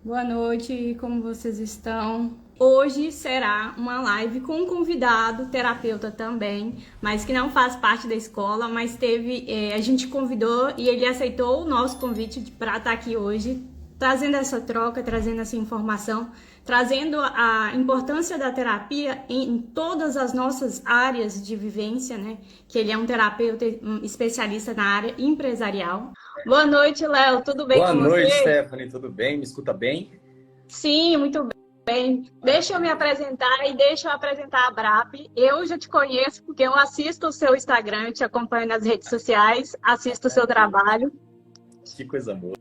Boa noite, como vocês estão? Hoje será uma live com um convidado, terapeuta também, mas que não faz parte da escola, mas a gente convidou e ele aceitou o nosso convite para estar aqui hoje, trazendo essa troca, trazendo essa informação, trazendo a importância da terapia em todas as nossas áreas de vivência, né? Que ele é um terapeuta especialista na área empresarial. Boa noite, Léo, tudo bem Boa com noite, você? Stephanie. Tudo bem? Me escuta bem? Sim, muito bem. Deixa eu me apresentar e deixa eu apresentar a BRAP. Eu já te conheço porque eu assisto o seu Instagram, eu te acompanho nas redes sociais, assisto o seu trabalho. Que coisa boa.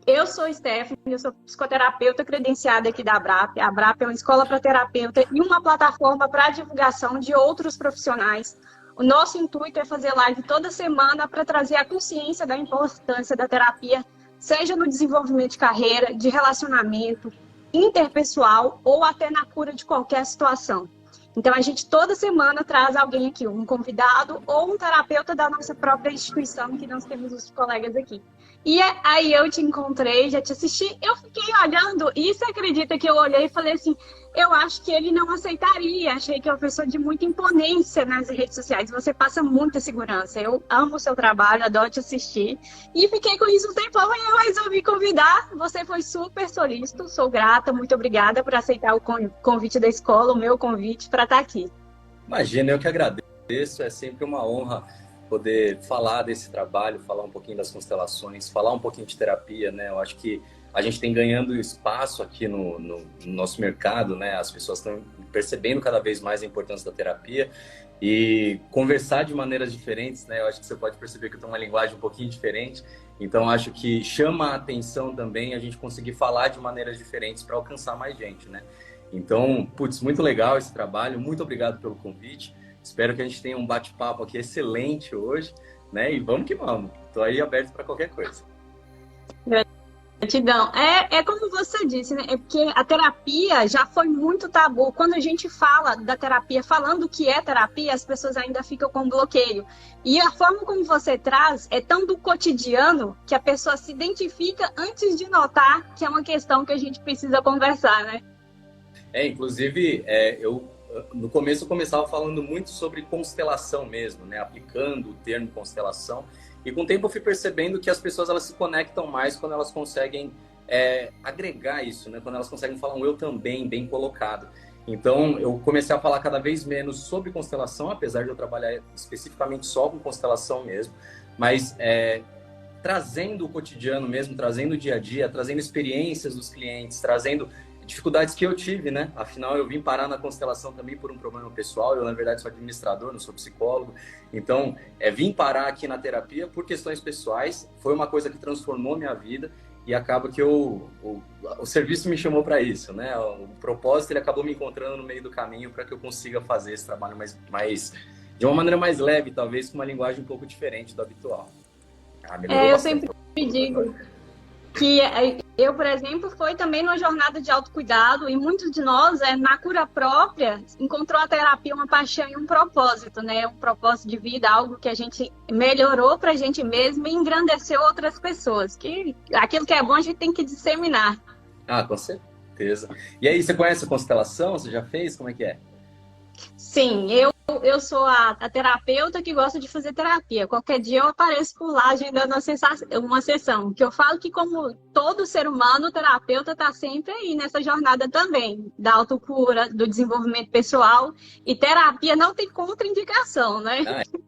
Eu sou Stephanie, eu sou psicoterapeuta credenciada aqui da BRAP. A BRAP é uma escola para terapeuta e uma plataforma para divulgação de outros profissionais. O nosso intuito é fazer live toda semana para trazer a consciência da importância da terapia, seja no desenvolvimento de carreira, de relacionamento, interpessoal ou até na cura de qualquer situação. Então, a gente toda semana traz alguém aqui, um convidado ou um terapeuta da nossa própria instituição, que nós temos os colegas aqui. E aí eu te encontrei, já te assisti, eu fiquei olhando, e você acredita que eu olhei e falei assim, eu acho que ele não aceitaria, achei que é uma pessoa de muita imponência nas redes sociais, você passa muita segurança, eu amo o seu trabalho, adoro te assistir, e fiquei com isso um tempão, e eu resolvi convidar, você foi super solícito, sou grata, muito obrigada por aceitar o convite da escola, o meu convite para estar aqui. Imagina, eu que agradeço. É sempre uma honra poder falar desse trabalho, falar um pouquinho das constelações, falar um pouquinho de terapia, né? Eu acho que a gente tem ganhando espaço aqui no nosso mercado, né? As pessoas estão percebendo cada vez mais a importância da terapia e conversar de maneiras diferentes, né? Eu acho que você pode perceber que eu tenho uma linguagem um pouquinho diferente. Então, acho que chama a atenção também a gente conseguir falar de maneiras diferentes para alcançar mais gente, né? Então, putz, muito legal esse trabalho. Muito obrigado pelo convite. Espero que a gente tenha um bate-papo aqui excelente hoje, né? E vamos que vamos. Estou aí aberto para qualquer coisa. Gratidão. É como você disse, né? É porque a terapia já foi muito tabu. Quando a gente fala da terapia, falando o que é terapia, as pessoas ainda ficam com bloqueio. E a forma como você traz é tão do cotidiano que a pessoa se identifica antes de notar que é uma questão que a gente precisa conversar, né? Inclusive, eu no começo eu começava falando muito sobre constelação mesmo, né? Aplicando o termo constelação. E com o tempo eu fui percebendo que as pessoas elas se conectam mais quando elas conseguem agregar isso, né? Quando elas conseguem falar um eu também bem colocado. Então eu comecei a falar cada vez menos sobre constelação, apesar de eu trabalhar especificamente só com constelação mesmo, mas trazendo o cotidiano mesmo, trazendo o dia a dia, trazendo experiências dos clientes, trazendo dificuldades que eu tive, né? Afinal, eu vim parar na constelação também por um problema pessoal. Eu, na verdade, sou administrador, não sou psicólogo. Então, vim parar aqui na terapia por questões pessoais. Foi uma coisa que transformou minha vida e acaba que o serviço me chamou para isso, né? O propósito, ele acabou me encontrando no meio do caminho para que eu consiga fazer esse trabalho de uma maneira mais leve, talvez com uma linguagem um pouco diferente do habitual. Melhorou Eu bastante. sempre digo que eu, por exemplo, foi também numa jornada de autocuidado e muitos de nós, na cura própria, encontrou a terapia uma paixão e um propósito, né? Um propósito de vida, algo que a gente melhorou para a gente mesmo e engrandeceu outras pessoas. Que aquilo que é bom a gente tem que disseminar. Ah, com certeza. E aí, você conhece a constelação? Você já fez? Como é que é? Sim, eu sou a terapeuta que gosta de fazer terapia. Qualquer dia eu apareço por lá agendando uma sessão. Que eu falo que, como todo ser humano, o terapeuta está sempre aí nessa jornada também, da autocura, do desenvolvimento pessoal. E terapia não tem contraindicação, né? Ah,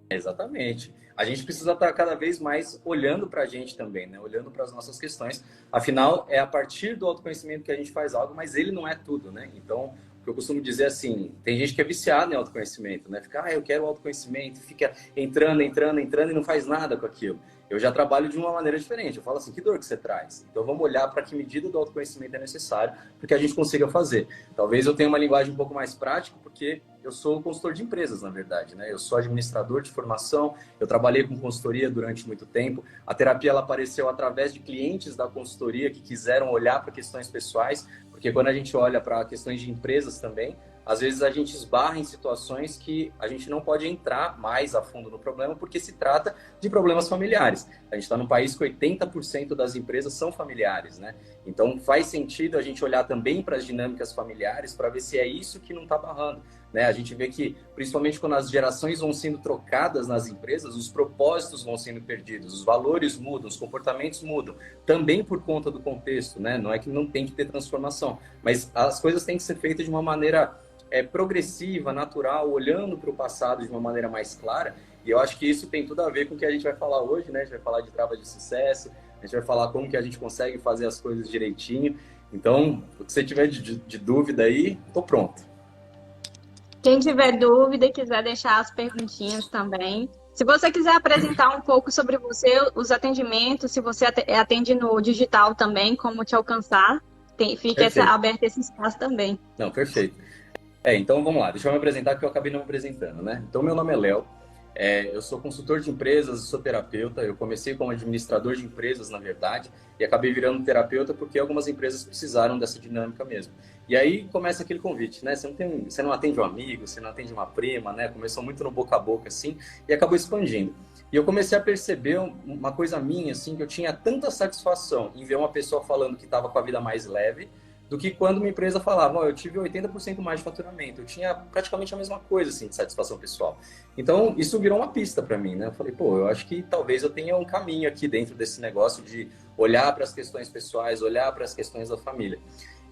exatamente. A gente precisa estar cada vez mais olhando para a gente também, né? Olhando para as nossas questões. Afinal, é a partir do autoconhecimento que a gente faz algo, mas ele não é tudo, né? Então, o que eu costumo dizer é assim, tem gente que é viciada em autoconhecimento, né? Fica, eu quero autoconhecimento, fica entrando e não faz nada com aquilo. Eu já trabalho de uma maneira diferente. Eu falo assim, que dor que você traz? Então, vamos olhar para que medida do autoconhecimento é necessário para que a gente consiga fazer. Talvez eu tenha uma linguagem um pouco mais prática, porque eu sou consultor de empresas, na verdade, né? Eu sou administrador de formação, eu trabalhei com consultoria durante muito tempo. A terapia ela apareceu através de clientes da consultoria que quiseram olhar para questões pessoais, porque quando a gente olha para questões de empresas também, às vezes a gente esbarra em situações que a gente não pode entrar mais a fundo no problema, porque se trata de problemas familiares. A gente está num país que 80% das empresas são familiares, né? Então faz sentido a gente olhar também para as dinâmicas familiares para ver se é isso que não está barrando. Né? A gente vê que, principalmente quando as gerações vão sendo trocadas nas empresas, os propósitos vão sendo perdidos, os valores mudam, os comportamentos mudam, também por conta do contexto, né? Não é que não tem que ter transformação, mas as coisas têm que ser feitas de uma maneira progressiva, natural, olhando para o passado de uma maneira mais clara, e eu acho que isso tem tudo a ver com o que a gente vai falar hoje, né? A gente vai falar de travas de sucesso, a gente vai falar como que a gente consegue fazer as coisas direitinho. Então, o que você tiver de dúvida aí, tô pronto. Quem tiver dúvida e quiser deixar as perguntinhas também. Se você quiser apresentar um pouco sobre você, os atendimentos, se você atende no digital também, como te alcançar, fica aberto esse espaço também. Não, perfeito. Então vamos lá, deixa eu me apresentar que eu acabei não me apresentando, né? Então meu nome é Léo, eu sou consultor de empresas, sou terapeuta, eu comecei como administrador de empresas, na verdade, e acabei virando terapeuta porque algumas empresas precisaram dessa dinâmica mesmo. E aí começa aquele convite, né? Você não atende um amigo, você não atende uma prima, né? Começou muito no boca a boca, assim, e acabou expandindo. E eu comecei a perceber uma coisa minha, assim, que eu tinha tanta satisfação em ver uma pessoa falando que estava com a vida mais leve, do que quando uma empresa falava, eu tive 80% mais de faturamento. Eu tinha praticamente a mesma coisa, assim, de satisfação pessoal. Então, isso virou uma pista para mim, né? Eu falei, eu acho que talvez eu tenha um caminho aqui dentro desse negócio de olhar para as questões pessoais, olhar para as questões da família.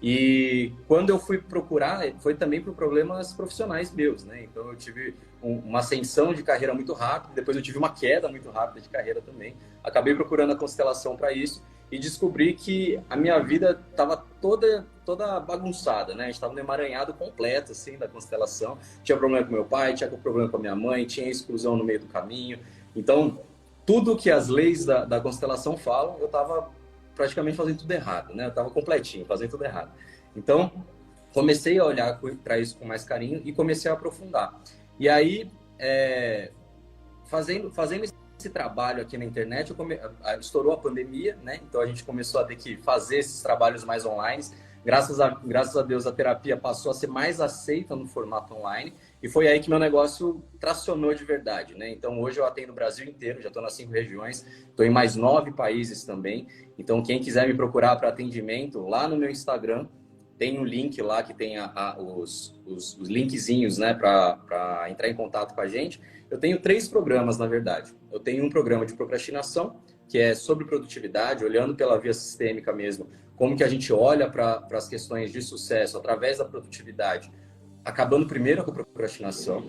E quando eu fui procurar, foi também por problemas profissionais meus, né? Então, eu tive uma ascensão de carreira muito rápida, depois eu tive uma queda muito rápida de carreira também. Acabei procurando a constelação para isso e descobri que a minha vida estava toda bagunçada, né? A gente estava no emaranhado completo, assim, da constelação. Tinha problema com meu pai, tinha problema com a minha mãe, tinha exclusão no meio do caminho. Então, tudo que as leis da constelação falam, eu estava praticamente fazendo tudo errado, né? Eu estava completinho, fazendo tudo errado. Então, comecei a olhar para isso com mais carinho e comecei a aprofundar. E aí, fazendo esse trabalho aqui na internet, estourou a pandemia, né? Então a gente começou a ter que fazer esses trabalhos mais online. Graças a Deus, a terapia passou a ser mais aceita no formato online e foi aí que meu negócio tracionou de verdade, né? Então hoje eu atendo o Brasil inteiro, já estou nas 5 regiões, estou em mais 9 países também. Então quem quiser me procurar para atendimento, lá no meu Instagram, tem um link lá que tem os linkzinhos, né, para entrar em contato com a gente. Eu tenho 3 programas, na verdade. Eu tenho um programa de procrastinação, que é sobre produtividade, olhando pela via sistêmica mesmo, como que a gente olha para as questões de sucesso através da produtividade, acabando primeiro com a procrastinação.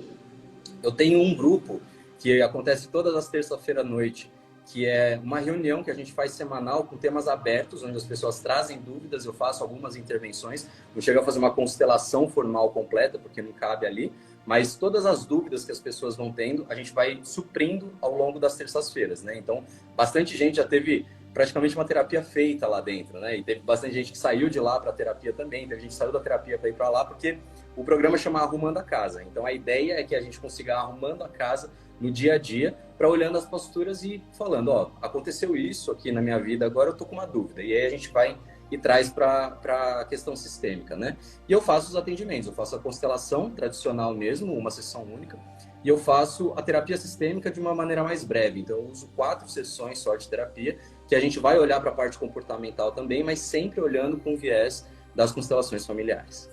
Eu tenho um grupo que acontece todas as terças-feiras à noite, que é uma reunião que a gente faz semanal com temas abertos, onde as pessoas trazem dúvidas, eu faço algumas intervenções, não chego a fazer uma constelação formal completa, porque não cabe ali, mas todas as dúvidas que as pessoas vão tendo, a gente vai suprindo ao longo das terças-feiras, né? Então, bastante gente já teve praticamente uma terapia feita lá dentro, né? E teve bastante gente que saiu de lá para terapia também, teve gente que saiu da terapia para ir para lá, porque o programa chama Arrumando a Casa. Então, a ideia é que a gente consiga arrumando a casa no dia a dia, para olhando as posturas e falando, aconteceu isso aqui na minha vida, agora eu tô com uma dúvida. E aí a gente vai e traz para a questão sistêmica, né? E eu faço os atendimentos, eu faço a constelação tradicional mesmo, uma sessão única, e eu faço a terapia sistêmica de uma maneira mais breve. Então, eu uso 4 sessões só de terapia, que a gente vai olhar para a parte comportamental também, mas sempre olhando com o viés das constelações familiares.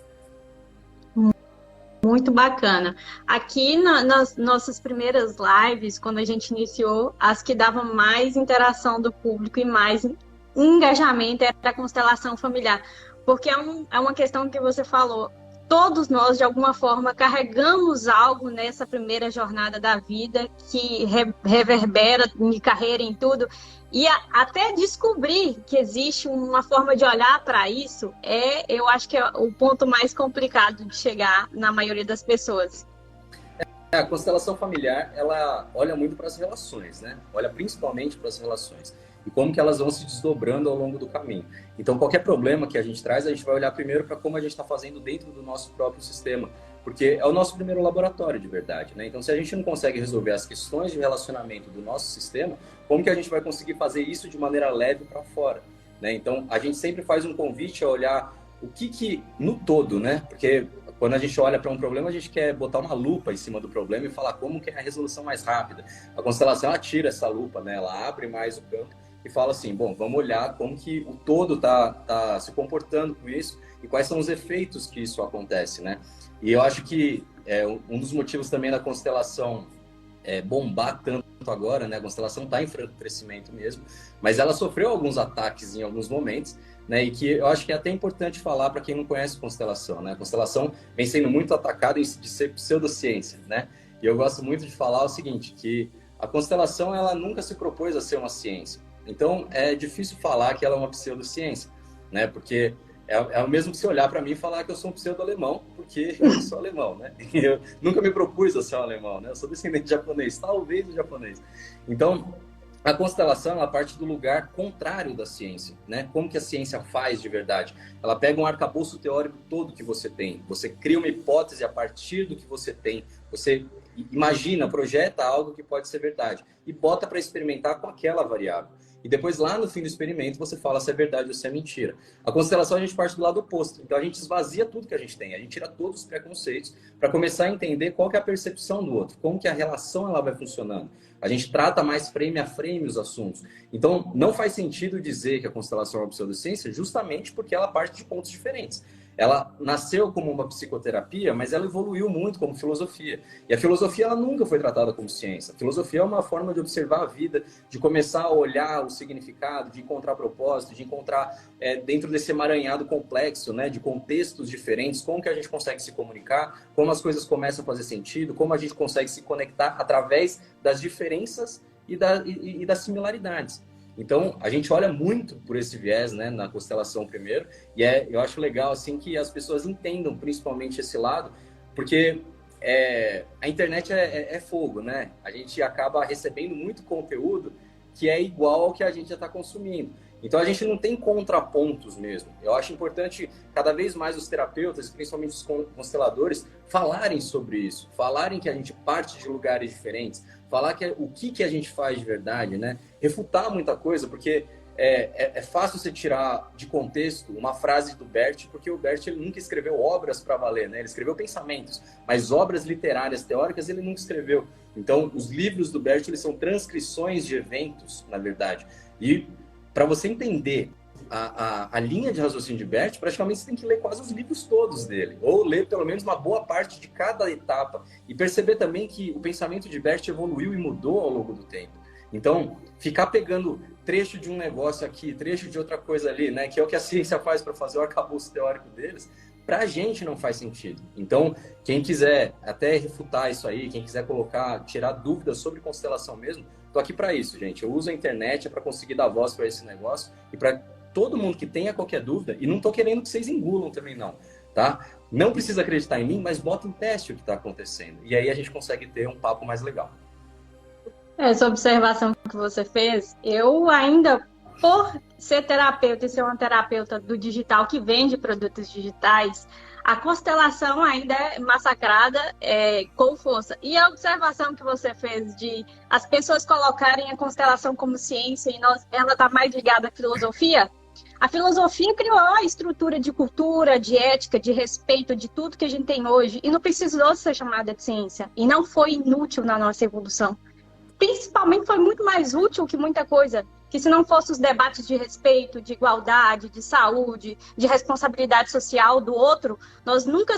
Muito bacana. Aqui nas nossas primeiras lives, quando a gente iniciou, as que davam mais interação do público e mais engajamento era a constelação familiar. Porque é uma questão que você falou. Todos nós, de alguma forma, carregamos algo nessa primeira jornada da vida que reverbera em carreira, em tudo. E até descobrir que existe uma forma de olhar para isso, eu acho que é o ponto mais complicado de chegar na maioria das pessoas. A constelação familiar, ela olha muito para as relações, né? Olha principalmente para as relações. E como que elas vão se desdobrando ao longo do caminho. Então, qualquer problema que a gente traz, a gente vai olhar primeiro para como a gente está fazendo dentro do nosso próprio sistema. Porque é o nosso primeiro laboratório, de verdade, né? Então, se a gente não consegue resolver as questões de relacionamento do nosso sistema, como que a gente vai conseguir fazer isso de maneira leve para fora, né? Então, a gente sempre faz um convite a olhar o que no todo, né? Porque quando a gente olha para um problema, a gente quer botar uma lupa em cima do problema e falar como que é a resolução mais rápida. A constelação, ela tira essa lupa, né? Ela abre mais o campo e fala assim, bom, vamos olhar como que o todo tá se comportando com isso e quais são os efeitos que isso acontece, né? E eu acho que um dos motivos também da constelação bombar tanto agora, né? A constelação está em franco crescimento mesmo, mas ela sofreu alguns ataques em alguns momentos, né? E que eu acho que é até importante falar para quem não conhece constelação, né? A constelação vem sendo muito atacada de ser pseudociência, né? E eu gosto muito de falar o seguinte, que a constelação ela nunca se propôs a ser uma ciência. Então é difícil falar que ela é uma pseudociência, né? Porque é o mesmo que você olhar para mim e falar que eu sou um pseudo-alemão, porque eu sou alemão, né? Eu nunca me propus a ser um alemão, né? Eu sou descendente de japonês, talvez de japonês. Então, a constelação, ela parte do lugar contrário da ciência, né? Como que a ciência faz de verdade? Ela pega um arcabouço teórico todo que você tem, você cria uma hipótese a partir do que você tem, você imagina, projeta algo que pode ser verdade e bota para experimentar com aquela variável. E depois, lá no fim do experimento, você fala se é verdade ou se é mentira. A constelação, a gente parte do lado oposto. Então, a gente esvazia tudo que a gente tem. A gente tira todos os preconceitos para começar a entender qual que é a percepção do outro, como que a relação ela vai funcionando. A gente trata mais frame a frame os assuntos. Então, não faz sentido dizer que a constelação é uma pseudociência justamente porque ela parte de pontos diferentes. Ela nasceu como uma psicoterapia, mas ela evoluiu muito como filosofia. E a filosofia ela nunca foi tratada como ciência. A filosofia é uma forma de observar a vida, de começar a olhar o significado, de encontrar propósito, de encontrar dentro desse emaranhado complexo, né, de contextos diferentes, como que a gente consegue se comunicar, como as coisas começam a fazer sentido, como a gente consegue se conectar através das diferenças e das similaridades. Então, a gente olha muito por esse viés, né, na constelação primeiro, e eu acho legal, assim, que as pessoas entendam principalmente esse lado, porque a internet é fogo, né? A gente acaba recebendo muito conteúdo que é igual ao que a gente já está consumindo. Então, a gente não tem contrapontos mesmo. Eu acho importante, cada vez mais, os terapeutas, principalmente os consteladores, falarem sobre isso, falarem que a gente parte de lugares diferentes, falar o que a gente faz de verdade, né? Refutar muita coisa, porque é fácil você tirar de contexto uma frase do Bert, porque o Bert ele nunca escreveu obras para valer, né? Ele escreveu pensamentos, mas obras literárias, teóricas, ele nunca escreveu. Então, os livros do Bert, eles são transcrições de eventos, na verdade. E para você entender a linha de raciocínio de Bert, praticamente você tem que ler quase os livros todos dele, ou ler pelo menos uma boa parte de cada etapa, e perceber também que o pensamento de Bert evoluiu e mudou ao longo do tempo. Então, ficar pegando trecho de um negócio aqui, trecho de outra coisa ali, né, que é o que a ciência faz para fazer o arcabouço teórico deles, para a gente não faz sentido. Então, quem quiser até refutar isso aí, quem quiser tirar dúvidas sobre constelação mesmo, tô aqui para isso, gente. Eu uso a internet para conseguir dar voz para esse negócio e para todo mundo que tenha qualquer dúvida, e não tô querendo que vocês engulam também não, tá? Não precisa acreditar em mim, mas bota em teste o que está acontecendo. E aí a gente consegue ter um papo mais legal. Essa observação que você fez, eu ainda, por ser terapeuta e ser uma terapeuta do digital que vende produtos digitais, a constelação ainda é massacrada com força. E a observação que você fez de as pessoas colocarem a constelação como ciência e ela está mais ligada à filosofia, a filosofia criou a estrutura de cultura, de ética, de respeito, de tudo que a gente tem hoje, e não precisou ser chamada de ciência, e não foi inútil na nossa evolução. Principalmente foi muito mais útil que muita coisa, que se não fosse os debates de respeito, de igualdade, de saúde, de responsabilidade social do outro, nós nunca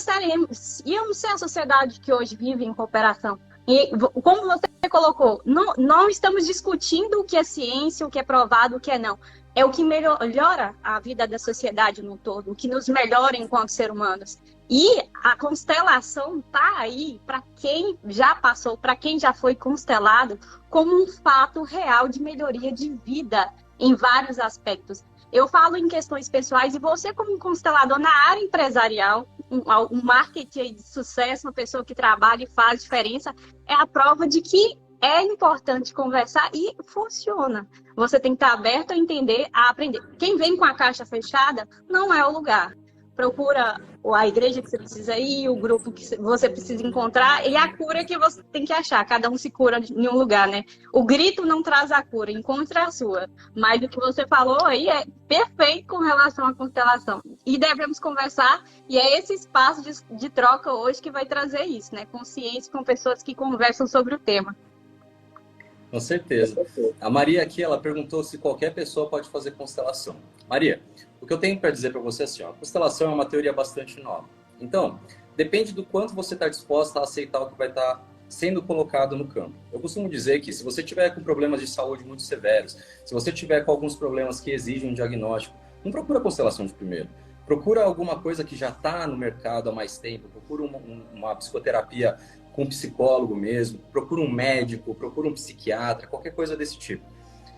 íamos ser a sociedade que hoje vive em cooperação. E como você colocou, não estamos discutindo o que é ciência, o que é provado, o que é não. É o que melhora a vida da sociedade no todo, o que nos melhora enquanto seres humanos. E a constelação está aí para quem já passou, para quem já foi constelado, como um fato real de melhoria de vida em vários aspectos. Eu falo em questões pessoais e você, como um constelador na área empresarial, um marketing de sucesso, uma pessoa que trabalha e faz diferença, é a prova de que é importante conversar e funciona. Você tem que estar aberto a entender, a aprender. Quem vem com a caixa fechada não é o lugar. Procura a igreja que você precisa ir, o grupo que você precisa encontrar e a cura que você tem que achar. Cada um se cura em um lugar, né? O grito não traz a cura, encontre a sua. Mas o que você falou aí é perfeito com relação à constelação. e devemos conversar, e é esse espaço de troca hoje que vai trazer isso, né? Consciência com pessoas que conversam sobre o tema. Com certeza. A Maria aqui, ela perguntou se qualquer pessoa pode fazer constelação. Maria, o que eu tenho para dizer para você é assim, ó, a constelação é uma teoria bastante nova. Então, depende do quanto você está disposta a aceitar o que vai estar sendo colocado no campo. Eu costumo dizer que se você tiver com problemas de saúde muito severos, se você tiver com alguns problemas que exigem um diagnóstico, não procura constelação de primeiro. Procura alguma coisa que já está no mercado há mais tempo, procura uma psicoterapia com um psicólogo mesmo, procura um médico, procura um psiquiatra, qualquer coisa desse tipo.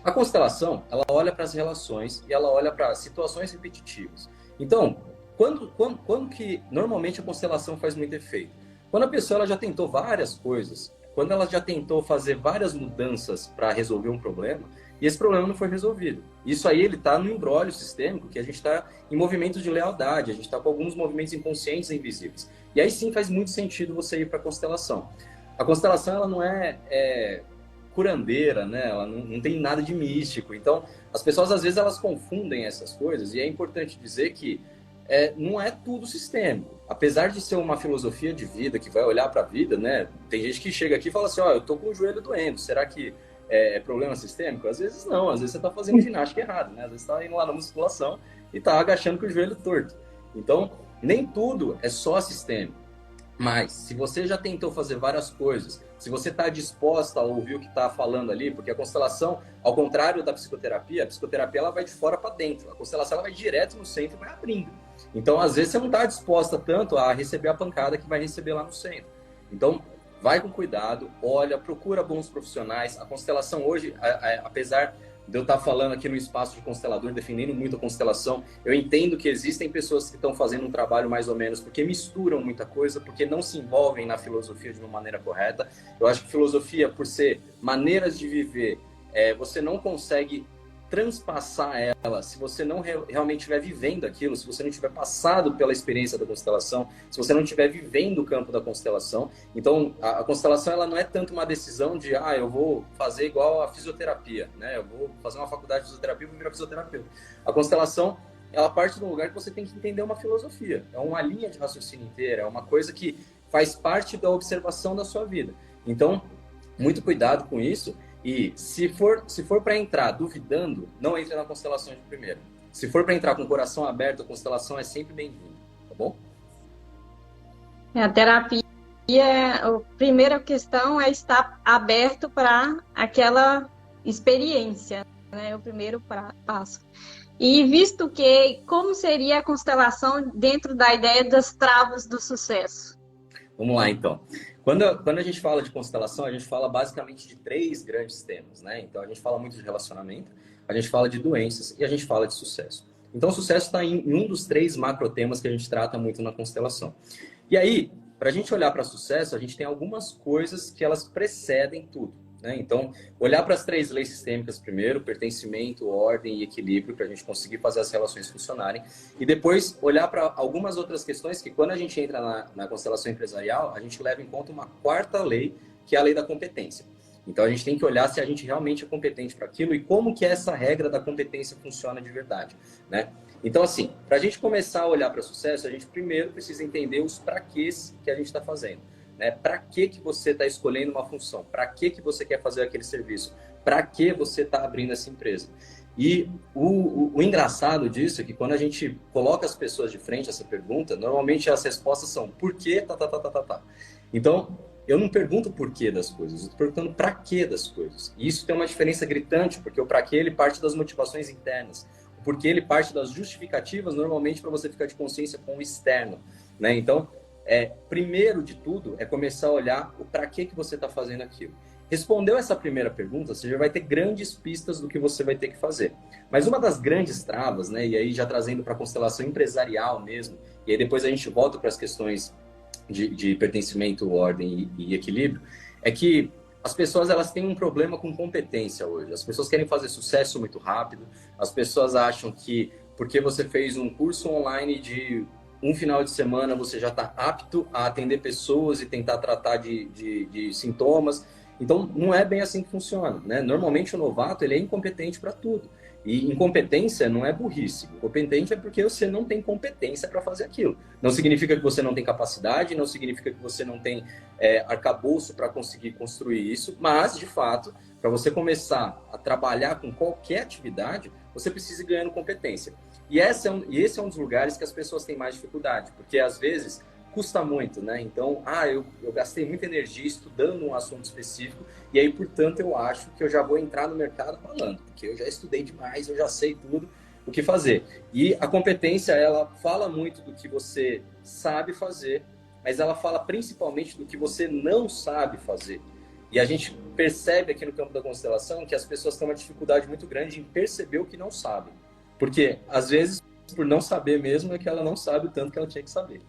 A constelação, ela olha para as relações e ela olha para situações repetitivas. Então, quando que normalmente a constelação faz muito efeito? Quando a pessoa ela já tentou várias coisas, quando ela já tentou fazer várias mudanças para resolver um problema, e esse problema não foi resolvido. Isso aí ele está no imbróglio sistêmico, que a gente está em movimentos de lealdade, a gente está com alguns movimentos inconscientes e invisíveis. E aí sim faz muito sentido você ir para a constelação. A constelação ela não é curandeira, né? Ela não tem nada de místico. Então, as pessoas às vezes elas confundem essas coisas, e é importante dizer que não é tudo sistêmico. Apesar de ser uma filosofia de vida que vai olhar para a vida, né? Tem gente que chega aqui e fala assim, ó, eu tô com o joelho doendo, será que é problema sistêmico? Às vezes não, às vezes você está fazendo ginástica errado, né? Às vezes você está indo lá na musculação e está agachando com o joelho torto. Então, nem tudo é só sistêmico. Mas, se você já tentou fazer várias coisas, se você está disposta a ouvir o que está falando ali, porque a constelação, ao contrário da psicoterapia, a psicoterapia ela vai de fora para dentro, a constelação ela vai direto no centro e vai abrindo. Então, às vezes, você não está disposta tanto a receber a pancada que vai receber lá no centro. Então, vai com cuidado, olha, procura bons profissionais. A constelação hoje, apesar de eu estar falando aqui no espaço de constelador, defendendo muito a constelação, eu entendo que existem pessoas que estão fazendo um trabalho mais ou menos porque misturam muita coisa, porque não se envolvem na filosofia de uma maneira correta. Eu acho que filosofia, por ser maneiras de viver, você não consegue transpassar ela se você não realmente estiver vivendo aquilo, se você não tiver passado pela experiência da constelação, se você não estiver vivendo o campo da constelação. Então, a constelação ela não é tanto uma decisão de, eu vou fazer igual a fisioterapia, né? Eu vou fazer uma faculdade de fisioterapia e vou virar fisioterapeuta. A constelação, ela parte de um lugar que você tem que entender uma filosofia, é uma linha de raciocínio inteira, é uma coisa que faz parte da observação da sua vida. Então, muito cuidado com isso. E se for para entrar duvidando, não entre na constelação de primeiro. Se for para entrar com o coração aberto, a constelação é sempre bem-vinda, tá bom? A terapia, a primeira questão é estar aberto para aquela experiência, né? É o primeiro passo. E visto que, como seria a constelação dentro da ideia das travas do sucesso? Vamos lá, então. Quando a gente fala de constelação, a gente fala basicamente de 3 grandes temas, né? Então, a gente fala muito de relacionamento, a gente fala de doenças e a gente fala de sucesso. Então, o sucesso está em um dos 3 macro temas que a gente trata muito na constelação. E aí, para a gente olhar para sucesso, a gente tem algumas coisas que elas precedem tudo, né? Então, olhar para as 3 leis sistêmicas primeiro, pertencimento, ordem e equilíbrio, para a gente conseguir fazer as relações funcionarem. E depois, olhar para algumas outras questões que, quando a gente entra na constelação empresarial, a gente leva em conta uma 4ª lei, que é a lei da competência. Então, a gente tem que olhar se a gente realmente é competente para aquilo e como que essa regra da competência funciona de verdade, né? Então, assim, para a gente começar a olhar para sucesso, a gente primeiro precisa entender os praquês que a gente está fazendo. Para que você está escolhendo uma função? Para que você quer fazer aquele serviço? Para que você está abrindo essa empresa? E o engraçado disso é que quando a gente coloca as pessoas de frente a essa pergunta, normalmente as respostas são por quê, tá. Então, eu não pergunto o porquê das coisas, eu estou perguntando para que das coisas. E isso tem uma diferença gritante, porque o para que ele parte das motivações internas. O porquê ele parte das justificativas, normalmente para você ficar de consciência com o externo, né? Então, primeiro de tudo, é começar a olhar o para que você está fazendo aquilo. Respondeu essa primeira pergunta, você já vai ter grandes pistas do que você vai ter que fazer. Mas uma das grandes travas, né, e aí já trazendo para a constelação empresarial mesmo, e aí depois a gente volta para as questões de pertencimento, ordem e equilíbrio, é que as pessoas elas têm um problema com competência hoje. As pessoas querem fazer sucesso muito rápido, as pessoas acham que porque você fez um curso online de um final de semana você já está apto a atender pessoas e tentar tratar de sintomas. Então, não é bem assim que funciona, né? Normalmente, o novato ele é incompetente para tudo. E incompetência não é burrice. Incompetente é porque você não tem competência para fazer aquilo. Não significa que você não tem capacidade, não significa que você não tem arcabouço para conseguir construir isso, mas, de fato, para você começar a trabalhar com qualquer atividade, você precisa ir ganhando competência. E esse é um dos lugares que as pessoas têm mais dificuldade, porque às vezes custa muito, né? Então, eu gastei muita energia estudando um assunto específico e aí, portanto, eu acho que eu já vou entrar no mercado falando, porque eu já estudei demais, eu já sei tudo o que fazer. E a competência, ela fala muito do que você sabe fazer, mas ela fala principalmente do que você não sabe fazer. E a gente percebe aqui no campo da constelação que as pessoas têm uma dificuldade muito grande em perceber o que não sabem. Porque, às vezes, por não saber mesmo, é que ela não sabe o tanto que ela tinha que saber.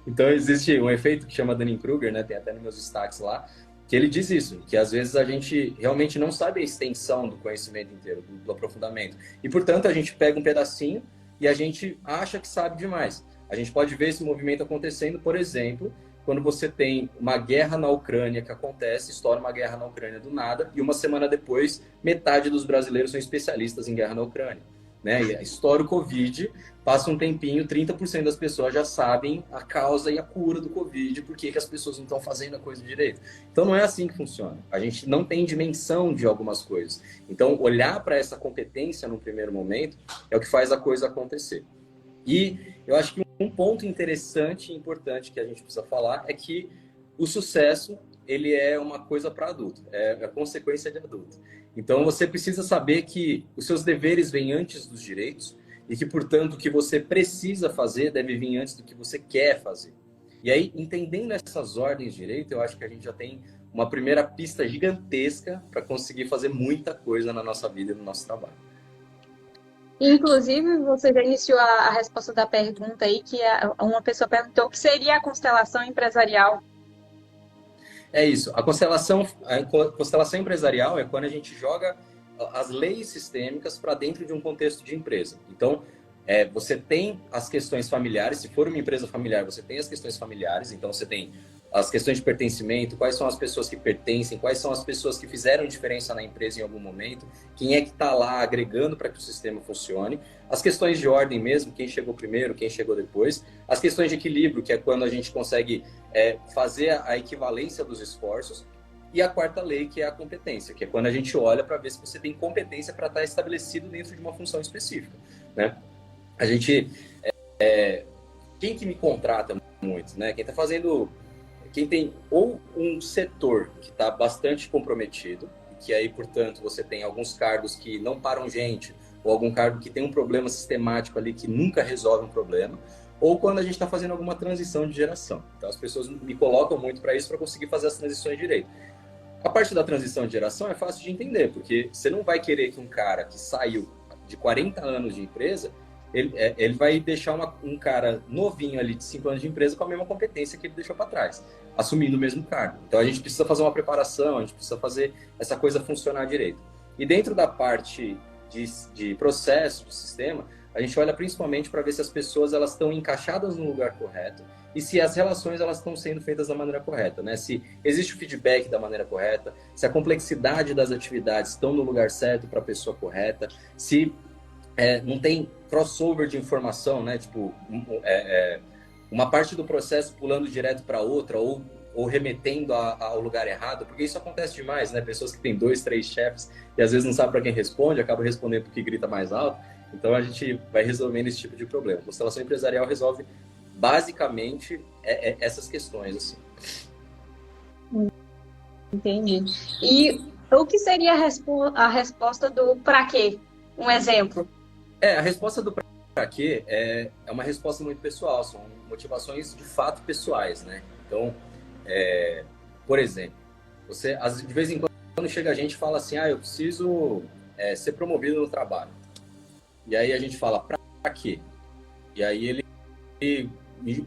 Então, existe um efeito que chama Dunning-Kruger, né? Tem até nos meus destaques lá, que ele diz isso, que às vezes a gente realmente não sabe a extensão do conhecimento inteiro, do aprofundamento. E, portanto, a gente pega um pedacinho e a gente acha que sabe demais. A gente pode ver esse movimento acontecendo, por exemplo, quando você tem uma guerra na Ucrânia que acontece, estoura uma guerra na Ucrânia do nada, e uma semana depois, metade dos brasileiros são especialistas em guerra na Ucrânia. Né? E estoura o Covid, passa um tempinho, 30% das pessoas já sabem a causa e a cura do Covid, por que as pessoas não estão fazendo a coisa direito. Então não é assim que funciona. A gente não tem dimensão de algumas coisas. Então olhar para essa competência no primeiro momento é o que faz a coisa acontecer. E eu acho que um ponto interessante e importante que a gente precisa falar é que o sucesso, ele é uma coisa para adulto, é a consequência de adulto. Então você precisa saber que os seus deveres vêm antes dos direitos e que, portanto, o que você precisa fazer deve vir antes do que você quer fazer. E aí, entendendo essas ordens de direito, eu acho que a gente já tem uma primeira pista gigantesca para conseguir fazer muita coisa na nossa vida e no nosso trabalho. Inclusive, você já iniciou a resposta da pergunta aí, que uma pessoa perguntou o que seria a constelação empresarial. É isso. A constelação empresarial é quando a gente joga as leis sistêmicas para dentro de um contexto de empresa. Então, você tem as questões familiares. Se for uma empresa familiar, você tem as questões familiares. Então, você tem as questões de pertencimento, quais são as pessoas que pertencem, quais são as pessoas que fizeram diferença na empresa em algum momento, quem é que está lá agregando para que o sistema funcione, as questões de ordem mesmo, quem chegou primeiro, quem chegou depois, as questões de equilíbrio, que é quando a gente consegue fazer a equivalência dos esforços, e a quarta lei, que é a competência, que é quando a gente olha para ver se você tem competência para estar estabelecido dentro de uma função específica, né? A gente... quem que me contrata muito, né? Quem tem ou um setor que está bastante comprometido, que aí, portanto, você tem alguns cargos que não param gente, ou algum cargo que tem um problema sistemático ali que nunca resolve um problema, ou quando a gente está fazendo alguma transição de geração. Então, as pessoas me colocam muito para isso, para conseguir fazer as transições direito. A parte da transição de geração é fácil de entender, porque você não vai querer que um cara que saiu de 40 anos de empresa, ele vai deixar um cara novinho ali de 5 anos de empresa com a mesma competência que ele deixou para trás, assumindo o mesmo cargo. Então a gente precisa fazer uma preparação, a gente precisa fazer essa coisa funcionar direito. E dentro da parte de processo, de sistema, a gente olha principalmente para ver se as pessoas elas estão encaixadas no lugar correto e se as relações elas estão sendo feitas da maneira correta, né? Se existe o feedback da maneira correta, se a complexidade das atividades estão no lugar certo para a pessoa correta, se não tem crossover de informação, né? Tipo, uma parte do processo pulando direto para outra ou remetendo ao lugar errado, porque isso acontece demais, né? Pessoas que têm 2, 3 chefes e às vezes não sabe para quem responde, acaba respondendo porque grita mais alto. Então a gente vai resolvendo esse tipo de problema. A constelação empresarial resolve basicamente essas questões, assim. Entendi. E o que seria a resposta do para quê? Um exemplo. A resposta do para quê é uma resposta muito pessoal, são motivações de fato pessoais, né? Então, por exemplo, de vez em quando chega a gente e fala assim, eu preciso ser promovido no trabalho. E aí a gente fala, para quê? E aí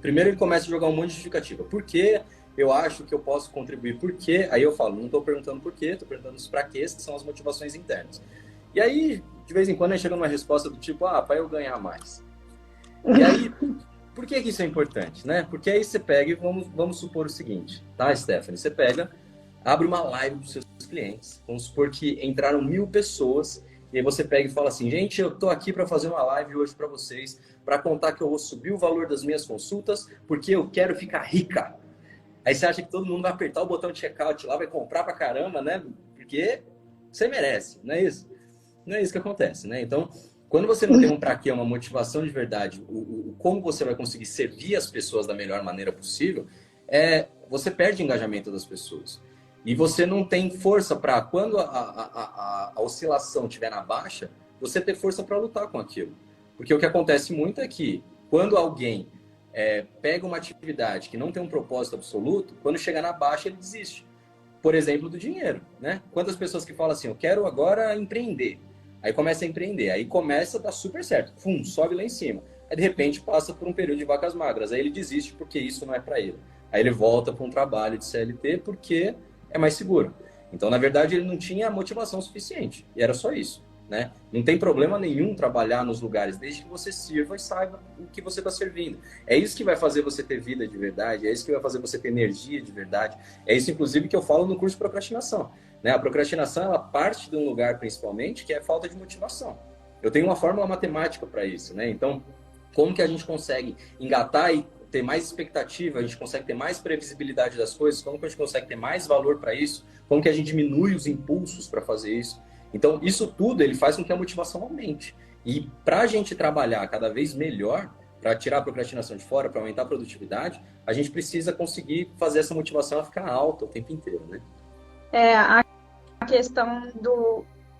primeiro ele começa a jogar um monte de justificativa. Por que eu acho que eu posso contribuir? Por quê? Aí eu falo, não estou perguntando por quê, estou perguntando os para quês, que são as motivações internas. E aí, de vez em quando, a gente chega numa resposta do tipo, para eu ganhar mais. E aí, por que isso é importante, né? Porque aí você pega e vamos supor o seguinte, tá, Stephanie? Você abre uma live para os seus clientes, vamos supor que entraram 1000 pessoas e aí você pega e fala assim, gente, eu tô aqui para fazer uma live hoje para vocês, para contar que eu vou subir o valor das minhas consultas, porque eu quero ficar rica. Aí você acha que todo mundo vai apertar o botão de checkout lá, vai comprar pra caramba, né? Porque você merece, não é isso? Não é isso que acontece, né? Então, quando você não tem um para quê, uma motivação de verdade, como você vai conseguir servir as pessoas da melhor maneira possível, você perde o engajamento das pessoas. E você não tem força para, quando a oscilação estiver na baixa, você ter força para lutar com aquilo. Porque o que acontece muito é que, quando alguém pega uma atividade que não tem um propósito absoluto, quando chega na baixa, ele desiste. Por exemplo, do dinheiro, né? Quantas pessoas que falam assim, eu quero agora empreender. Aí começa a empreender, aí começa a dar super certo. Sobe lá em cima. Aí, de repente, passa por um período de vacas magras. Aí ele desiste porque isso não é para ele. Aí ele volta para um trabalho de CLT porque é mais seguro. Então, na verdade, ele não tinha motivação suficiente. E era só isso, né? Não tem problema nenhum trabalhar nos lugares, desde que você sirva e saiba o que você está servindo. É isso que vai fazer você ter vida de verdade, é isso que vai fazer você ter energia de verdade. É isso, inclusive, que eu falo no curso de procrastinação. Né? A procrastinação, ela parte de um lugar, principalmente, que é a falta de motivação. Eu tenho uma fórmula matemática para isso, né? Então, como que a gente consegue engatar e ter mais expectativa, a gente consegue ter mais previsibilidade das coisas, como que a gente consegue ter mais valor para isso, como que a gente diminui os impulsos para fazer isso. Então, isso tudo ele faz com que a motivação aumente. E para a gente trabalhar cada vez melhor, para tirar a procrastinação de fora, para aumentar a produtividade, a gente precisa conseguir fazer essa motivação ficar alta o tempo inteiro, né? A questão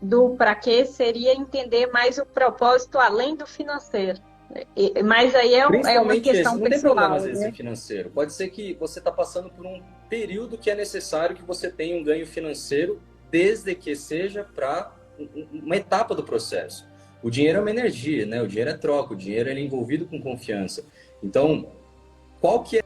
do para quê seria entender mais o propósito além do financeiro. Mas aí é uma questão não pessoal. Tem problema, às vezes, né? financeiro. Pode ser que você está passando por um período que é necessário que você tenha um ganho financeiro, desde que seja para uma etapa do processo. O dinheiro é uma energia, né? O dinheiro é troca, o dinheiro é envolvido com confiança. Então, qual que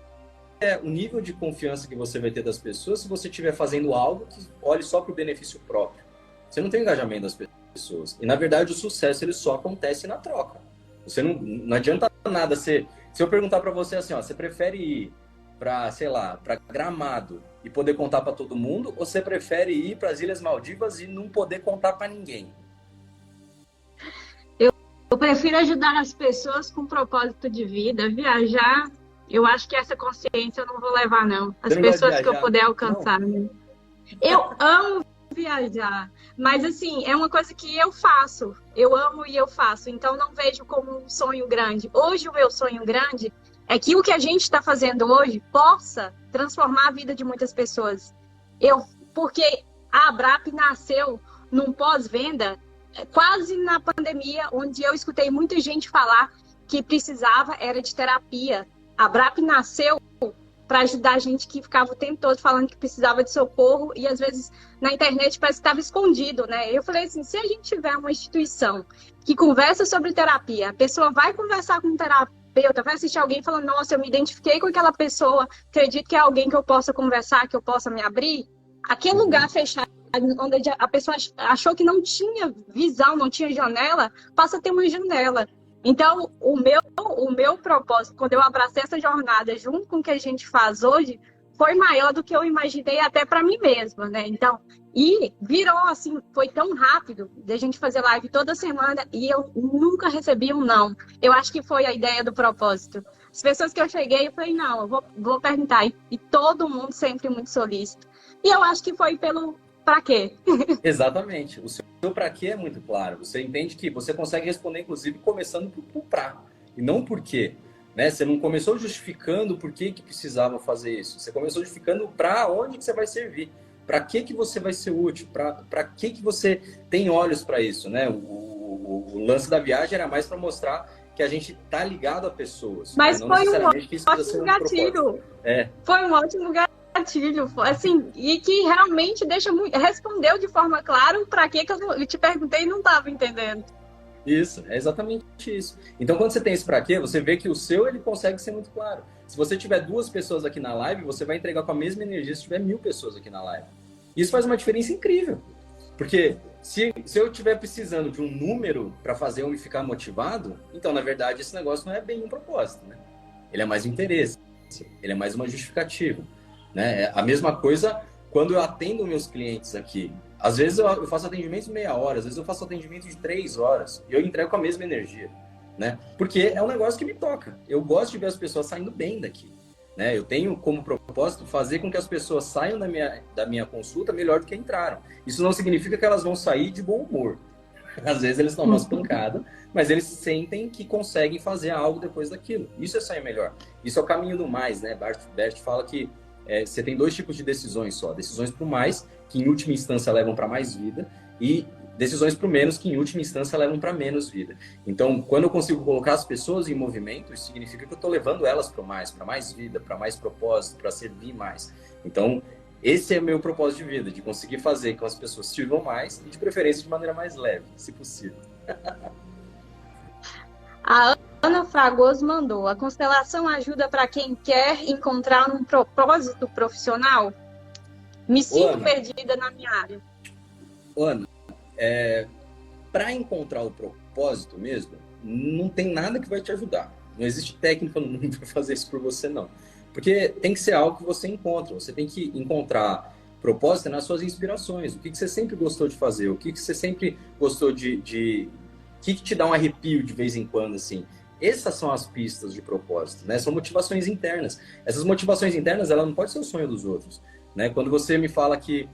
é o nível de confiança que você vai ter das pessoas se você estiver fazendo algo que olhe só para o benefício próprio? Você não tem engajamento das pessoas. E, na verdade, o sucesso ele só acontece na troca. Você não adianta nada. Se eu perguntar para você assim, ó, você prefere ir para, sei lá, para Gramado e poder contar para todo mundo, ou você prefere ir para as Ilhas Maldivas e não poder contar para ninguém? Eu prefiro ajudar as pessoas com propósito de vida, viajar. Eu acho que essa consciência eu não vou levar, não. As pessoas que eu puder alcançar. Né? Eu amo viajar, mas assim, é uma coisa que eu faço. Eu amo e eu faço, então não vejo como um sonho grande. Hoje o meu sonho grande é que o que a gente está fazendo hoje possa transformar a vida de muitas pessoas. Porque a Abrap nasceu num pós-venda quase na pandemia, onde eu escutei muita gente falar que precisava era de terapia. A Abrap nasceu para ajudar a gente que ficava o tempo todo falando que precisava de socorro e às vezes na internet parece que estava escondido, né? Eu falei assim, se a gente tiver uma instituição que conversa sobre terapia, a pessoa vai conversar com um terapeuta, vai assistir alguém falando, nossa, eu me identifiquei com aquela pessoa, acredito que é alguém que eu possa conversar, que eu possa me abrir, aquele lugar fechado, onde a pessoa achou que não tinha visão, não tinha janela, passa a ter uma janela. Então, o meu propósito, quando eu abracei essa jornada junto com o que a gente faz hoje, foi maior do que eu imaginei até para mim mesma, né? Então, e virou assim, foi tão rápido de a gente fazer live toda semana e eu nunca recebi um não. Eu acho que foi a ideia do propósito. As pessoas que eu cheguei, eu falei, não, eu vou perguntar. E todo mundo sempre muito solícito. E eu acho que foi pelo para quê? Exatamente. O seu para quê é muito claro. Você entende que você consegue responder, inclusive, começando por pra, e não por quê. Né? Você não começou justificando por que precisava fazer isso. Você começou justificando para onde que você vai servir. Para que você vai ser útil. Para que você tem olhos para isso. Né? O lance da viagem era mais para mostrar que a gente tá ligado a pessoas. Mas não foi um ótimo gatilho. Foi um ótimo gatilho. Assim, e que realmente respondeu de forma clara para que eu te perguntei e não estava entendendo. Isso, é exatamente isso. Então, quando você tem esse para quê, você vê que o seu ele consegue ser muito claro. Se você tiver 2 pessoas aqui na live, você vai entregar com a mesma energia se tiver 1000 pessoas aqui na live. Isso faz uma diferença incrível. Porque se eu estiver precisando de um número para fazer eu me ficar motivado, então, na verdade, esse negócio não é bem um propósito, né? Ele é mais um interesse, ele é mais uma justificativa. Né? A mesma coisa quando eu atendo meus clientes aqui. Às vezes eu faço atendimento de meia hora, às vezes eu faço atendimento de 3 horas e eu entrego com a mesma energia, né? Porque é um negócio que me toca. Eu gosto de ver as pessoas saindo bem daqui, né? Eu tenho como propósito fazer com que as pessoas saiam da minha consulta melhor do que entraram. Isso não significa que elas vão sair de bom humor. Às vezes eles tomam umas pancadas, mas eles sentem que conseguem fazer algo depois daquilo. Isso é sair melhor. Isso é o caminho do mais, né? Bert fala que você tem 2 tipos de decisões só. Decisões para o mais, que em última instância levam para mais vida, e decisões para o menos, que em última instância levam para menos vida. Então, quando eu consigo colocar as pessoas em movimento, isso significa que eu estou levando elas para mais vida, para mais propósito, para servir mais. Então, esse é o meu propósito de vida, de conseguir fazer com que as pessoas sirvam mais e, de preferência, de maneira mais leve, se possível. A Ana Fragoso mandou: a constelação ajuda para quem quer encontrar um propósito profissional? Me sinto perdida na minha área. Ana, para encontrar o propósito mesmo, não tem nada que vai te ajudar. Não existe técnica no mundo para fazer isso por você, não. Porque tem que ser algo que você encontra. Você tem que encontrar propósito nas suas inspirações. O que você sempre gostou de fazer? O que você sempre gostou de... O que te dá um arrepio de vez em quando, assim? Essas são as pistas de propósito, né? São motivações internas. Essas motivações internas, ela não pode ser o sonho dos outros, né? Quando você me fala que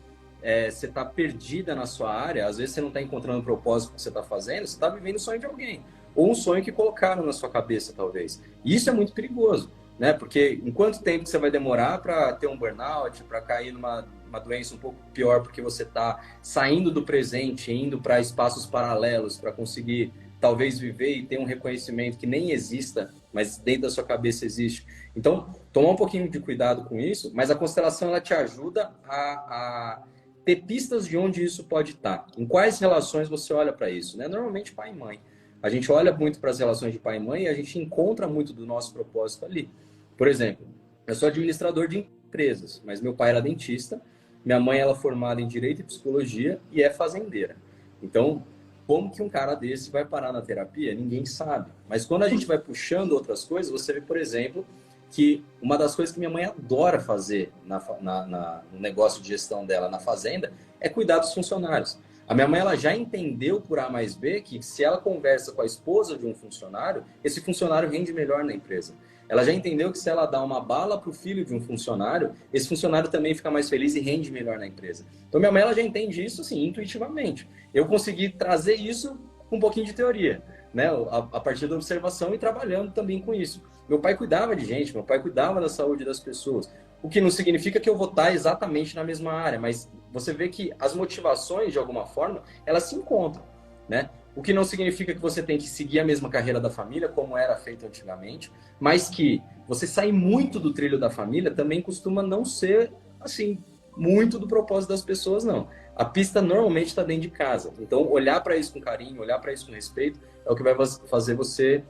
você está perdida na sua área, às vezes você não está encontrando o propósito que você está fazendo, você está vivendo o sonho de alguém. Ou um sonho que colocaram na sua cabeça, talvez. E isso é muito perigoso, né? Porque em quanto tempo você vai demorar para ter um burnout, para cair numa doença um pouco pior, porque você está saindo do presente, indo para espaços paralelos, para conseguir talvez viver e ter um reconhecimento que nem exista, mas dentro da sua cabeça existe. Então, tomar um pouquinho de cuidado com isso, mas a constelação ela te ajuda a ter pistas de onde isso pode estar. Em quais relações você olha para isso, né? Normalmente pai e mãe. A gente olha muito para as relações de pai e mãe e a gente encontra muito do nosso propósito ali. Por exemplo, eu sou administrador de empresas, mas meu pai era dentista, minha mãe ela é formada em Direito e Psicologia e é fazendeira. Então, como que um cara desse vai parar na terapia? Ninguém sabe. Mas quando a gente vai puxando outras coisas, você vê, por exemplo, que uma das coisas que minha mãe adora fazer no negócio de gestão dela na fazenda é cuidar dos funcionários. A minha mãe ela já entendeu por A mais B que se ela conversa com a esposa de um funcionário, esse funcionário rende melhor na empresa. Ela já entendeu que se ela dá uma bala para o filho de um funcionário, esse funcionário também fica mais feliz e rende melhor na empresa. Então, minha mãe ela já entende isso assim, intuitivamente. Eu consegui trazer isso com um pouquinho de teoria, né? A partir da observação e trabalhando também com isso. Meu pai cuidava de gente, meu pai cuidava da saúde das pessoas. O que não significa que eu vou estar exatamente na mesma área, mas você vê que as motivações, de alguma forma, elas se encontram, né? O que não significa que você tem que seguir a mesma carreira da família, como era feito antigamente, mas que você sair muito do trilho da família também costuma não ser, assim, muito do propósito das pessoas, não. A pista normalmente está dentro de casa. Então, olhar para isso com carinho, olhar para isso com respeito, é o que vai fazer você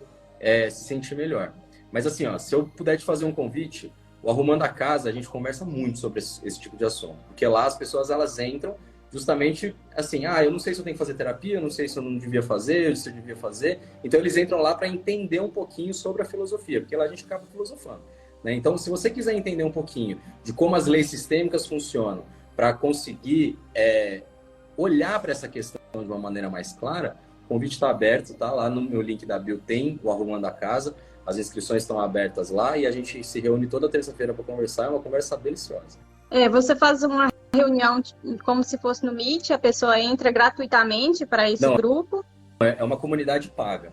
se sentir melhor. Mas assim, ó, se eu puder te fazer um convite, o Arrumando a Casa, a gente conversa muito sobre esse tipo de assunto. Porque lá as pessoas, elas entram justamente assim, eu não sei se eu tenho que fazer terapia, eu não sei se eu não devia fazer, se eu devia fazer. Então eles entram lá para entender um pouquinho sobre a filosofia, porque lá a gente acaba filosofando, né? Então, se você quiser entender um pouquinho de como as leis sistêmicas funcionam, para conseguir olhar para essa questão de uma maneira mais clara, o convite está aberto, tá? Lá no meu link da bio tem o Arrumando a Casa, as inscrições estão abertas lá e a gente se reúne toda terça-feira para conversar, é uma conversa deliciosa. Você faz uma reunião como se fosse no Meet, a pessoa entra gratuitamente para esse grupo? É uma comunidade paga,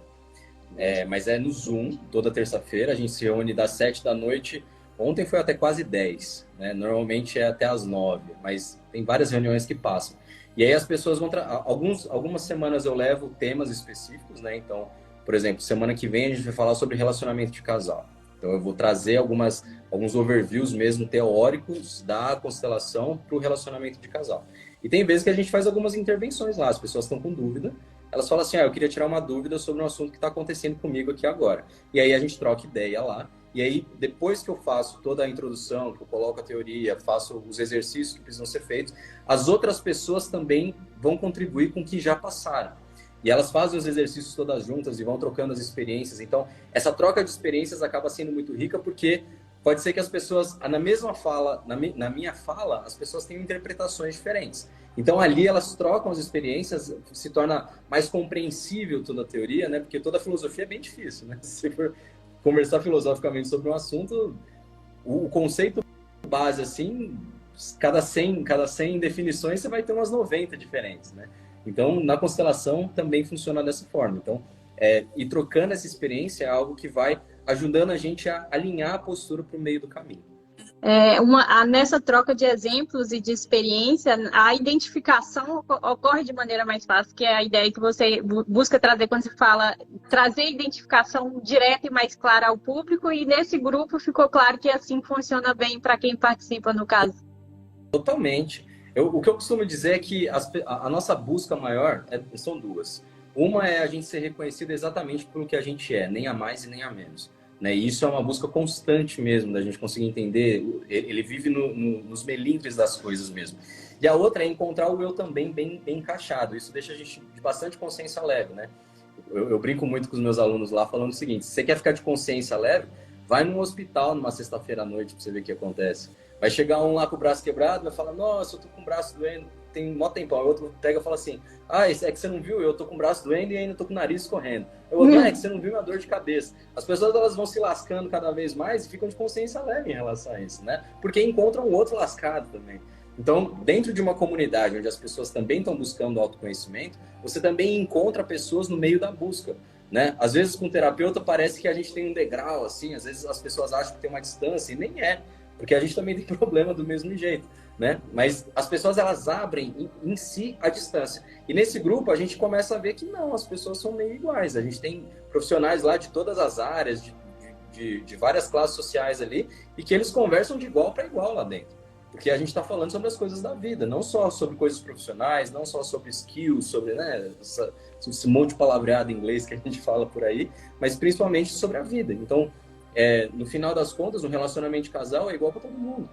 mas é no Zoom, toda terça-feira, a gente se reúne das 7 da noite, ontem foi até quase 10, né? Normalmente é até às 9, mas tem várias reuniões que passam. E aí as pessoas vão... Algumas semanas eu levo temas específicos, né? Então, por exemplo, semana que vem a gente vai falar sobre relacionamento de casal. Então eu vou trazer alguns overviews mesmo teóricos da constelação para o relacionamento de casal. E tem vezes que a gente faz algumas intervenções lá, as pessoas estão com dúvida, elas falam assim, eu queria tirar uma dúvida sobre um assunto que está acontecendo comigo aqui agora. E aí a gente troca ideia lá, e aí depois que eu faço toda a introdução, que eu coloco a teoria, faço os exercícios que precisam ser feitos, as outras pessoas também vão contribuir com o que já passaram. E elas fazem os exercícios todas juntas e vão trocando as experiências. Então, essa troca de experiências acaba sendo muito rica porque pode ser que as pessoas, na mesma fala, na minha fala, as pessoas tenham interpretações diferentes. Então, ali elas trocam as experiências, se torna mais compreensível toda a teoria, né? Porque toda a filosofia é bem difícil, né? Se for conversar filosoficamente sobre um assunto, o conceito base, assim, cada cem definições, você vai ter umas 90 diferentes, né? Então, na constelação também funciona dessa forma. Então, e trocando essa experiência é algo que vai ajudando a gente a alinhar a postura para o meio do caminho. Nessa troca de exemplos e de experiência, a identificação ocorre de maneira mais fácil, que é a ideia que você busca trazer quando você fala, trazer identificação direta e mais clara ao público, e nesse grupo ficou claro que assim funciona bem para quem participa, no caso. Totalmente. O que eu costumo dizer é que a nossa busca maior são duas. Uma é a gente ser reconhecido exatamente pelo que a gente é, nem a mais e nem a menos. Né? E isso é uma busca constante mesmo, da gente conseguir entender. Ele vive nos melindres das coisas mesmo. E a outra é encontrar o eu também bem encaixado. Isso deixa a gente de bastante consciência leve, né? Eu brinco muito com os meus alunos lá, falando o seguinte: se você quer ficar de consciência leve, vai num hospital numa sexta-feira à noite pra você ver o que acontece. Vai chegar um lá com o braço quebrado, vai falar: nossa, eu tô com o braço doendo, tem mó tempão. O outro pega e fala assim: ah, é que você não viu, eu tô com o braço doendo e ainda tô com o nariz correndo. O outro: é que você não viu a dor de cabeça. As pessoas, elas vão se lascando cada vez mais e ficam de consciência leve em relação a isso, né? Porque encontram o outro lascado também. Então, dentro de uma comunidade onde as pessoas também estão buscando autoconhecimento, você também encontra pessoas no meio da busca, né? Às vezes, com o terapeuta, parece que a gente tem um degrau, assim, às vezes as pessoas acham que tem uma distância, e nem é, porque a gente também tem problema do mesmo jeito, né? Mas as pessoas, elas abrem em si a distância. E nesse grupo, a gente começa a ver que não, as pessoas são meio iguais. A gente tem profissionais lá de todas as áreas, de várias classes sociais ali, e que eles conversam de igual para igual lá dentro. Porque a gente está falando sobre as coisas da vida, não só sobre coisas profissionais, não só sobre skills, sobre, né, esse monte de palavreado em inglês que a gente fala por aí, mas principalmente sobre a vida. Então, no final das contas, um relacionamento de casal é igual para todo mundo.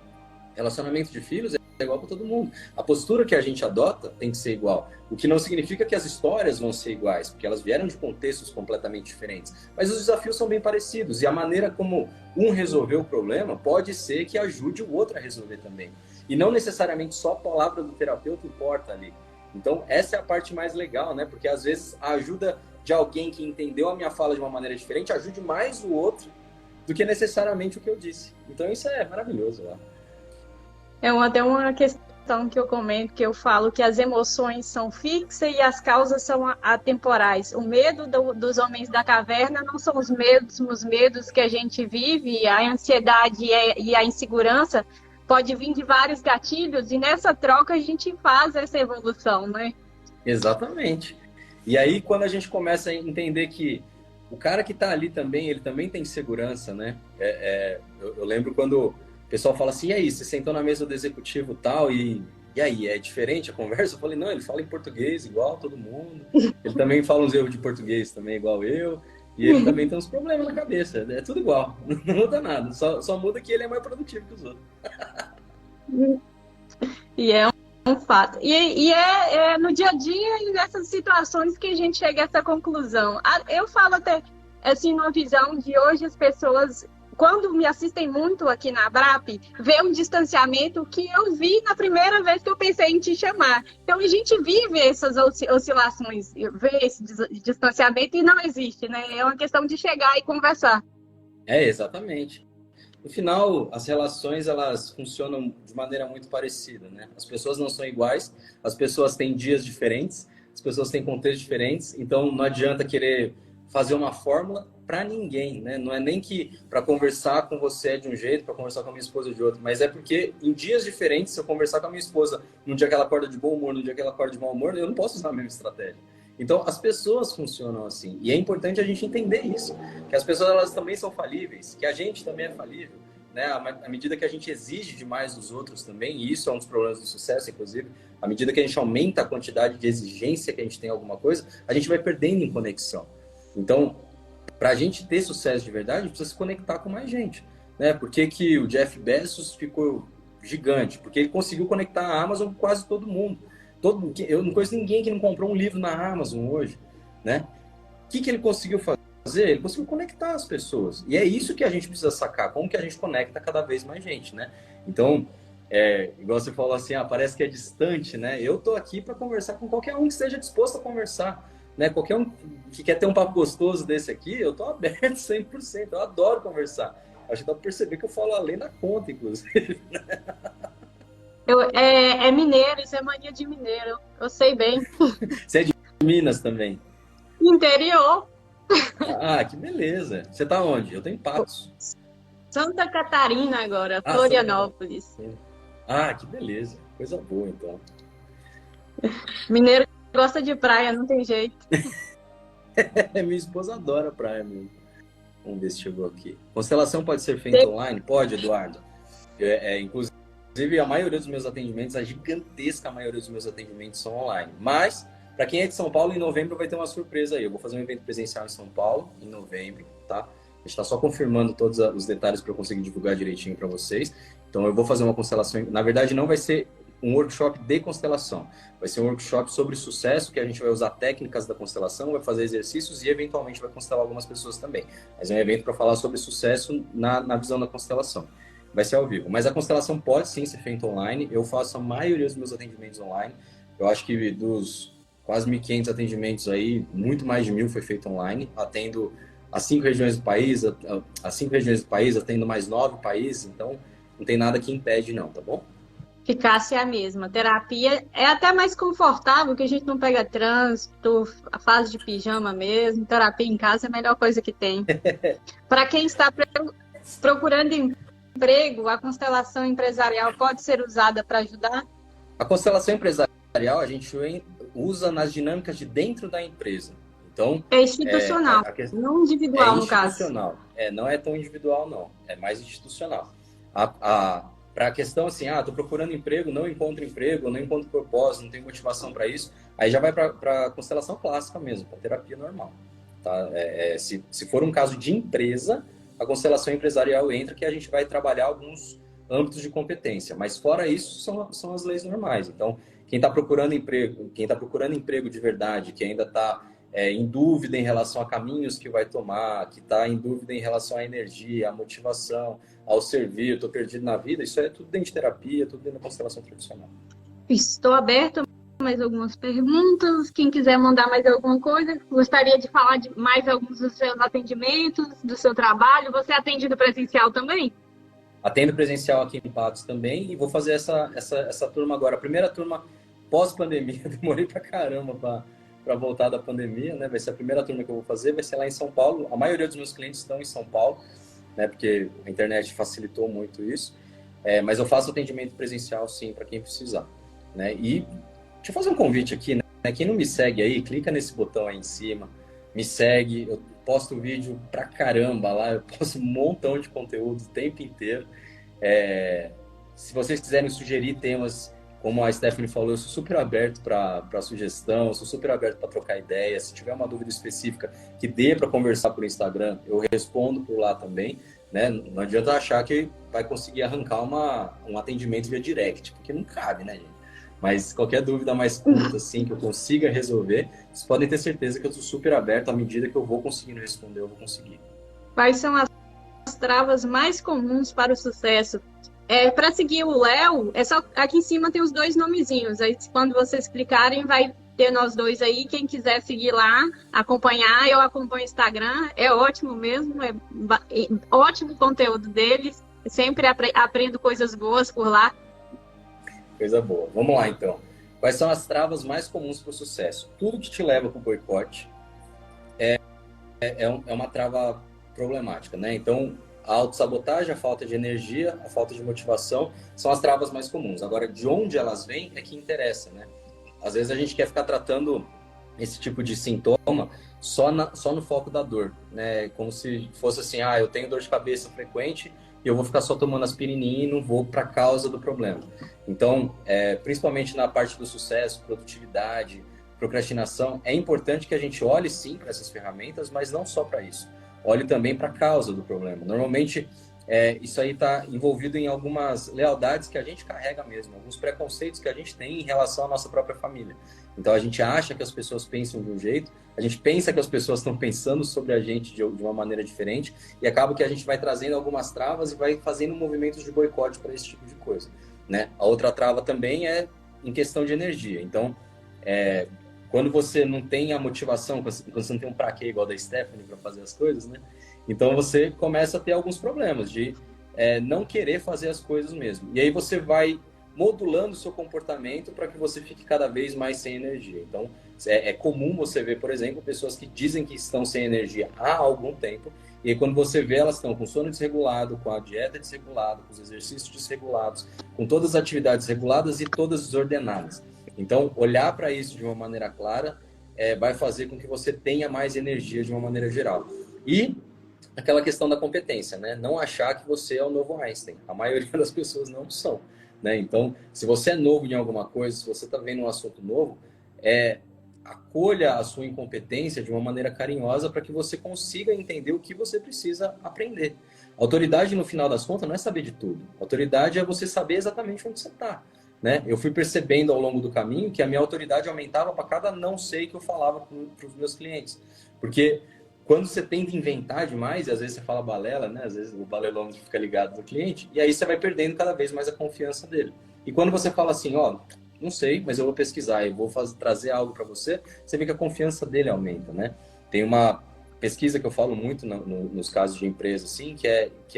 Relacionamento de filhos é igual para todo mundo. A postura que a gente adota tem que ser igual. O que não significa que as histórias vão ser iguais, porque elas vieram de contextos completamente diferentes. Mas os desafios são bem parecidos. E a maneira como um resolveu o problema pode ser que ajude o outro a resolver também. E não necessariamente só a palavra do terapeuta importa ali. Então, essa é a parte mais legal, né? Porque às vezes a ajuda de alguém que entendeu a minha fala de uma maneira diferente ajude mais o outro do que necessariamente o que eu disse. Então, isso é maravilhoso, né? Até uma questão que eu comento, que eu falo que as emoções são fixas e as causas são atemporais. O medo dos homens da caverna não são os medos que a gente vive, a ansiedade e a insegurança pode vir de vários gatilhos, e nessa troca a gente faz essa evolução, né? Exatamente. E aí, quando a gente começa a entender que o cara que está ali também, ele também tem segurança, né? Eu lembro quando o pessoal fala assim: e aí, você sentou na mesa do executivo tal, e aí, é diferente a conversa? Eu falei: não, ele fala em português igual todo mundo, ele também fala uns erros de português também igual eu, e ele também tem uns problemas na cabeça, é tudo igual, não muda nada, só muda que ele é mais produtivo que os outros. E é um fato. E é no dia a dia e nessas situações que a gente chega a essa conclusão. Eu falo até, assim, numa visão de hoje as pessoas, quando me assistem muito aqui na Abrap, vê um distanciamento que eu vi na primeira vez que eu pensei em te chamar. Então, a gente vive essas oscilações, vê esse distanciamento e não existe, né? É uma questão de chegar e conversar. Exatamente. No final, as relações, elas funcionam de maneira muito parecida, né? As pessoas não são iguais, as pessoas têm dias diferentes, as pessoas têm contextos diferentes, então não adianta querer fazer uma fórmula para ninguém, né? Não é nem que para conversar com você é de um jeito, para conversar com a minha esposa de outro, mas é porque em dias diferentes, se eu conversar com a minha esposa num dia que ela acorda de bom humor, num dia que ela acorda de mau humor, eu não posso usar a mesma estratégia. Então, as pessoas funcionam assim. E é importante a gente entender isso. Que as pessoas, elas também são falíveis. Que a gente também é falível. Né? À medida que a gente exige demais dos outros também, e isso é um dos problemas do sucesso, inclusive, à medida que a gente aumenta a quantidade de exigência que a gente tem em alguma coisa, a gente vai perdendo em conexão. Então, para a gente ter sucesso de verdade, a gente precisa se conectar com mais gente. Né? Por que que o Jeff Bezos ficou gigante? Porque ele conseguiu conectar a Amazon com quase todo mundo. Eu não conheço ninguém que não comprou um livro na Amazon hoje, né? O que ele conseguiu fazer? fazer, ele conseguiu conectar as pessoas. E é isso que a gente precisa sacar, como que a gente conecta cada vez mais gente, né? Então, igual você falou assim, parece que é distante, né? Eu tô aqui para conversar com qualquer um que esteja disposto a conversar, né? Qualquer um que quer ter um papo gostoso desse aqui, eu tô aberto 100%, eu adoro conversar. Acho que dá para perceber que eu falo além da conta, inclusive. É mineiro, isso é mania de mineiro. Eu sei bem. Você é de Minas também? Interior. Ah, que beleza. Você tá onde? Eu tô em Patos. Santa Catarina agora, Ah, Santa Florianópolis. Catarina. Ah, que beleza. Coisa boa, então. Mineiro gosta de praia, não tem jeito. Minha esposa adora praia mesmo. Vamos ver se chegou aqui. Constelação pode ser feita online? Pode, Eduardo. Inclusive, a maioria dos meus atendimentos, a gigantesca maioria dos meus atendimentos são online. Mas, para quem é de São Paulo, em novembro vai ter uma surpresa aí. Eu vou fazer um evento presencial em São Paulo, em novembro, tá? A gente está só confirmando todos os detalhes para eu conseguir divulgar direitinho para vocês. Então, eu vou fazer uma constelação. Na verdade, não vai ser um workshop de constelação. Vai ser um workshop sobre sucesso, que a gente vai usar técnicas da constelação, vai fazer exercícios e, eventualmente, vai constelar algumas pessoas também. Mas é um evento para falar sobre sucesso na visão da constelação. Vai ser ao vivo. Mas a constelação pode sim ser feita online. Eu faço a maioria dos meus atendimentos online. Eu acho que dos quase 1.500 atendimentos aí, muito mais de 1.000 foi feito online. Atendo as 5 regiões do país, atendo mais 9 países. Então, não tem nada que impede não, tá bom? Ficasse a mesma. Terapia é até mais confortável, que a gente não pega trânsito, a fase de pijama mesmo. Terapia em casa é a melhor coisa que tem. Para quem está procurando emprego, a constelação empresarial pode ser usada para ajudar? A constelação empresarial a gente usa nas dinâmicas de dentro da empresa. Então, é institucional, não individual, no caso. É institucional. Não é tão individual, não. É mais institucional. Para a questão assim, estou procurando emprego, não encontro emprego, não encontro propósito, não tenho motivação para isso, aí já vai para a constelação clássica mesmo, para terapia normal. Tá? Se for um caso de empresa, a constelação empresarial entra, que a gente vai trabalhar alguns âmbitos de competência, mas fora isso são as leis normais. Então, quem está procurando emprego de verdade, que ainda está em dúvida em relação a caminhos que vai tomar, que está em dúvida em relação à energia, à motivação, ao servir, estou perdido na vida, isso é tudo dentro de terapia, tudo dentro da constelação tradicional. Estou aberto a mais algumas perguntas. Quem quiser mandar mais alguma coisa, gostaria de falar de mais alguns dos seus atendimentos, do seu trabalho. Você é atendido presencial também? Atendo presencial aqui em Patos também e vou fazer essa turma agora. A primeira turma pós-pandemia, demorei pra caramba para voltar da pandemia, né? Vai ser a primeira turma que eu vou fazer, vai ser lá em São Paulo. A maioria dos meus clientes estão em São Paulo, né? Porque a internet facilitou muito isso. Mas eu faço atendimento presencial, sim, para quem precisar, né? E deixa eu fazer um convite aqui, né? Quem não me segue aí, clica nesse botão aí em cima, me segue. Eu posto vídeo pra caramba lá, eu posto um montão de conteúdo o tempo inteiro. Se vocês quiserem sugerir temas, como a Stephanie falou, eu sou super aberto para sugestão, sou super aberto para trocar ideias. Se tiver uma dúvida específica que dê para conversar por Instagram, eu respondo por lá também, né? Não adianta achar que vai conseguir arrancar um atendimento via direct, porque não cabe, né, gente? Mas qualquer dúvida mais curta, assim, que eu consiga resolver, vocês podem ter certeza que eu estou super aberto. À medida que eu vou conseguindo responder, eu vou conseguir. Quais são as travas mais comuns para o sucesso? Para seguir o Léo, aqui em cima tem os 2 nomezinhos. Aí, quando vocês clicarem, vai ter nós 2 aí. Quem quiser seguir lá, acompanhar, eu acompanho o Instagram. É ótimo mesmo, ótimo o conteúdo deles. Sempre aprendo coisas boas por lá. Coisa boa. Vamos lá, então. Quais são as travas mais comuns para o sucesso? Tudo que te leva para o boicote é uma trava problemática, né? Então, a autossabotagem, a falta de energia, a falta de motivação são as travas mais comuns. Agora, de onde elas vêm é que interessa, né? Às vezes a gente quer ficar tratando esse tipo de sintoma só no foco da dor, né? Como se fosse assim, eu tenho dor de cabeça frequente e eu vou ficar só tomando aspirininha e não vou para a causa do problema. Então, principalmente na parte do sucesso, produtividade, procrastinação, é importante que a gente olhe sim para essas ferramentas, mas não só para isso. Olhe também para a causa do problema. Normalmente, isso aí está envolvido em algumas lealdades que a gente carrega mesmo, alguns preconceitos que a gente tem em relação à nossa própria família. Então a gente acha que as pessoas pensam de um jeito, a gente pensa que as pessoas estão pensando sobre a gente de uma maneira diferente, e acaba que a gente vai trazendo algumas travas e vai fazendo movimentos de boicote para esse tipo de coisa, né? A outra trava também é em questão de energia. Então, quando você não tem a motivação, quando você não tem um pra quê igual da Stephanie para fazer as coisas, né? Então você começa a ter alguns problemas de não querer fazer as coisas mesmo. E aí você vai modulando o seu comportamento para que você fique cada vez mais sem energia. Então é comum você ver, por exemplo, pessoas que dizem que estão sem energia há algum tempo, e aí, quando você vê, elas estão com sono desregulado, com a dieta desregulada, com os exercícios desregulados, com todas as atividades reguladas e todas desordenadas. Então, olhar para isso de uma maneira clara vai fazer com que você tenha mais energia de uma maneira geral. E aquela questão da competência, né? Não achar que você é o novo Einstein. A maioria das pessoas não são, né? Então, se você é novo em alguma coisa, se você está vendo um assunto novo, acolha a sua incompetência de uma maneira carinhosa para que você consiga entender o que você precisa aprender. Autoridade, no final das contas, não é saber de tudo. Autoridade é você saber exatamente onde você está, né? Eu fui percebendo ao longo do caminho que a minha autoridade aumentava para cada não sei que eu falava para os meus clientes. Porque quando você tenta inventar demais, e às vezes você fala balela, né? Às vezes o balelômetro fica ligado no cliente, e aí você vai perdendo cada vez mais a confiança dele. E quando você fala assim, não sei, mas eu vou pesquisar e vou trazer algo para você, você vê que a confiança dele aumenta, né? Tem uma pesquisa que eu falo muito nos casos de empresa, assim, que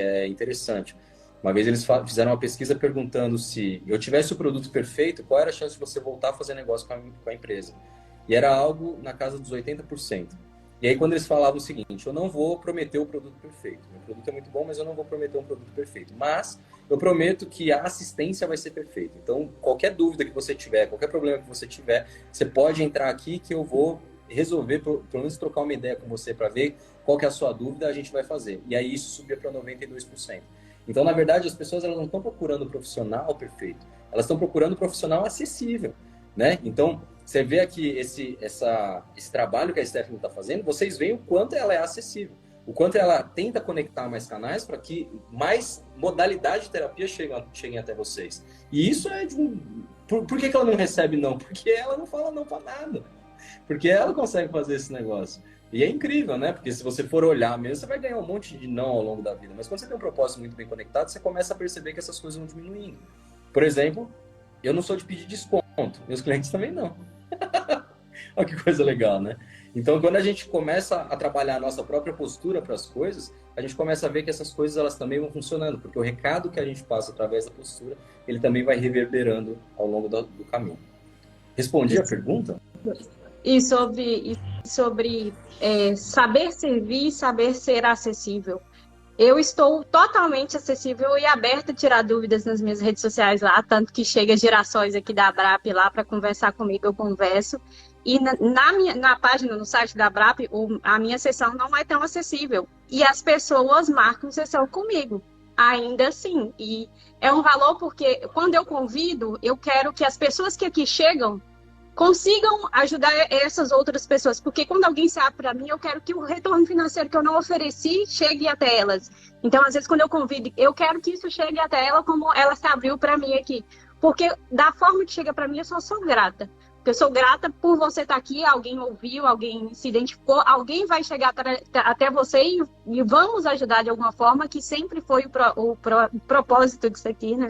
é interessante. Uma vez eles fizeram uma pesquisa perguntando se eu tivesse o produto perfeito, qual era a chance de você voltar a fazer negócio com a empresa? E era algo na casa dos 80%. E aí, quando eles falavam o seguinte, eu não vou prometer o produto perfeito. Meu produto é muito bom, mas eu não vou prometer um produto perfeito. Mas eu prometo que a assistência vai ser perfeita. Então, qualquer dúvida que você tiver, qualquer problema que você tiver, você pode entrar aqui que eu vou resolver, pelo menos trocar uma ideia com você para ver qual que é a sua dúvida, a gente vai fazer. E aí, isso subia para 92%. Então, na verdade, as pessoas elas não estão procurando o profissional perfeito. Elas estão procurando o profissional acessível, né? Então, você vê aqui esse trabalho que a Stephanie está fazendo, vocês veem o quanto ela é acessível, o quanto ela tenta conectar mais canais para que mais modalidade de terapia cheguem até vocês. E isso é de por que ela não recebe não? Porque ela não fala não para nada. Porque ela consegue fazer esse negócio. E é incrível, né? Porque se você for olhar mesmo, você vai ganhar um monte de não ao longo da vida. Mas quando você tem um propósito muito bem conectado, você começa a perceber que essas coisas vão diminuindo. Por exemplo, eu não sou de pedir desconto. Meus clientes também não. Olha que coisa legal, né? Então, quando a gente começa a trabalhar a nossa própria postura para as coisas, a gente começa a ver que essas coisas elas também vão funcionando, porque o recado que a gente passa através da postura, ele também vai reverberando ao longo do caminho. Respondi a pergunta? E sobre saber servir e saber ser acessível. Eu estou totalmente acessível e aberta a tirar dúvidas nas minhas redes sociais lá, tanto que chega gerações aqui da Abrap lá para conversar comigo, eu converso. E na página, no site da Abrap, a minha sessão não é tão acessível. E as pessoas marcam sessão comigo, ainda assim. E é um valor porque quando eu convido, eu quero que as pessoas que aqui chegam consigam ajudar essas outras pessoas, porque quando alguém se abre para mim, eu quero que o retorno financeiro que eu não ofereci chegue até elas. Então, às vezes, quando eu convido, eu quero que isso chegue até ela como ela se abriu para mim aqui, porque da forma que chega para mim, eu só sou grata. Porque eu sou grata por você estar aqui, alguém ouviu, alguém se identificou, alguém vai chegar até você e vamos ajudar de alguma forma, que sempre foi o propósito disso aqui, né?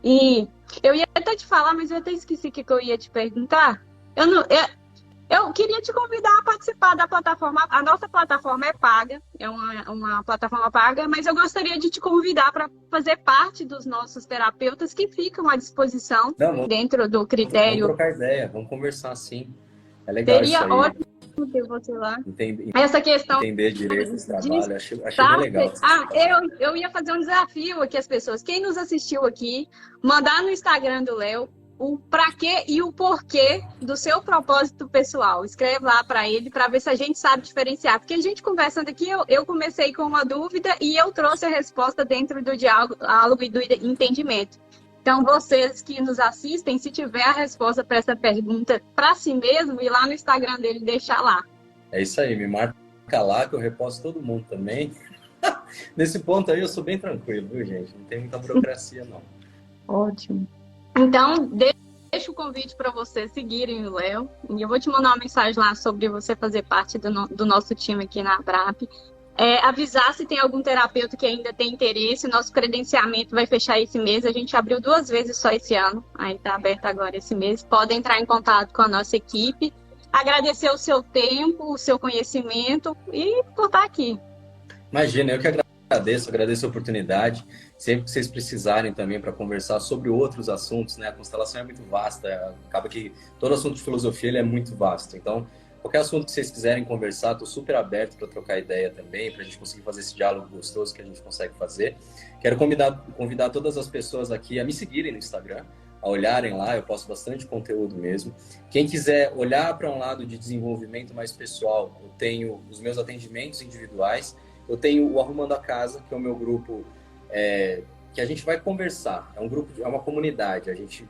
E eu ia até te falar, mas eu até esqueci o que eu ia te perguntar. Eu queria te convidar a participar da plataforma. A nossa plataforma é paga, é uma plataforma paga, mas eu gostaria de te convidar para fazer parte dos nossos terapeutas que ficam à disposição dentro do critério. Vamos trocar ideia, vamos conversar sim. É legal Seria isso aí. Ótimo ter você lá. Essa questão entender direito esse trabalho, achei bem legal. Eu ia fazer um desafio aqui às pessoas. Quem nos assistiu aqui, mandar no Instagram do Léo o pra quê e o porquê do seu propósito pessoal. Escreve lá para ele para ver se a gente sabe diferenciar. Porque a gente conversando aqui, eu comecei com uma dúvida e eu trouxe a resposta dentro do diálogo e do entendimento. Então, vocês que nos assistem, se tiver a resposta para essa pergunta para si mesmo, ir lá no Instagram dele e deixar lá. É isso aí, me marca lá que eu reposto todo mundo também. Nesse ponto aí eu sou bem tranquilo, viu, gente? Não tem muita burocracia, não. Ótimo. Então, deixo o convite para vocês seguirem o Léo. E eu vou te mandar uma mensagem lá sobre você fazer parte do nosso time aqui na Abrap. Avisar se tem algum terapeuta que ainda tem interesse. Nosso credenciamento vai fechar esse mês. A gente abriu 2 vezes só esse ano. Aí está aberto agora esse mês. Podem entrar em contato com a nossa equipe. Agradecer o seu tempo, o seu conhecimento e por estar aqui. Imagina, eu que agradeço a oportunidade. Sempre que vocês precisarem também para conversar sobre outros assuntos, né? A constelação é muito vasta, acaba que todo assunto de filosofia ele é muito vasto. Então, qualquer assunto que vocês quiserem conversar, estou super aberto para trocar ideia também, para a gente conseguir fazer esse diálogo gostoso que a gente consegue fazer. Quero convidar todas as pessoas aqui a me seguirem no Instagram, a olharem lá, eu posto bastante conteúdo mesmo. Quem quiser olhar para um lado de desenvolvimento mais pessoal, eu tenho os meus atendimentos individuais, eu tenho o Arrumando a Casa, que é o meu grupo que a gente vai conversar. É um grupo, é uma comunidade, a gente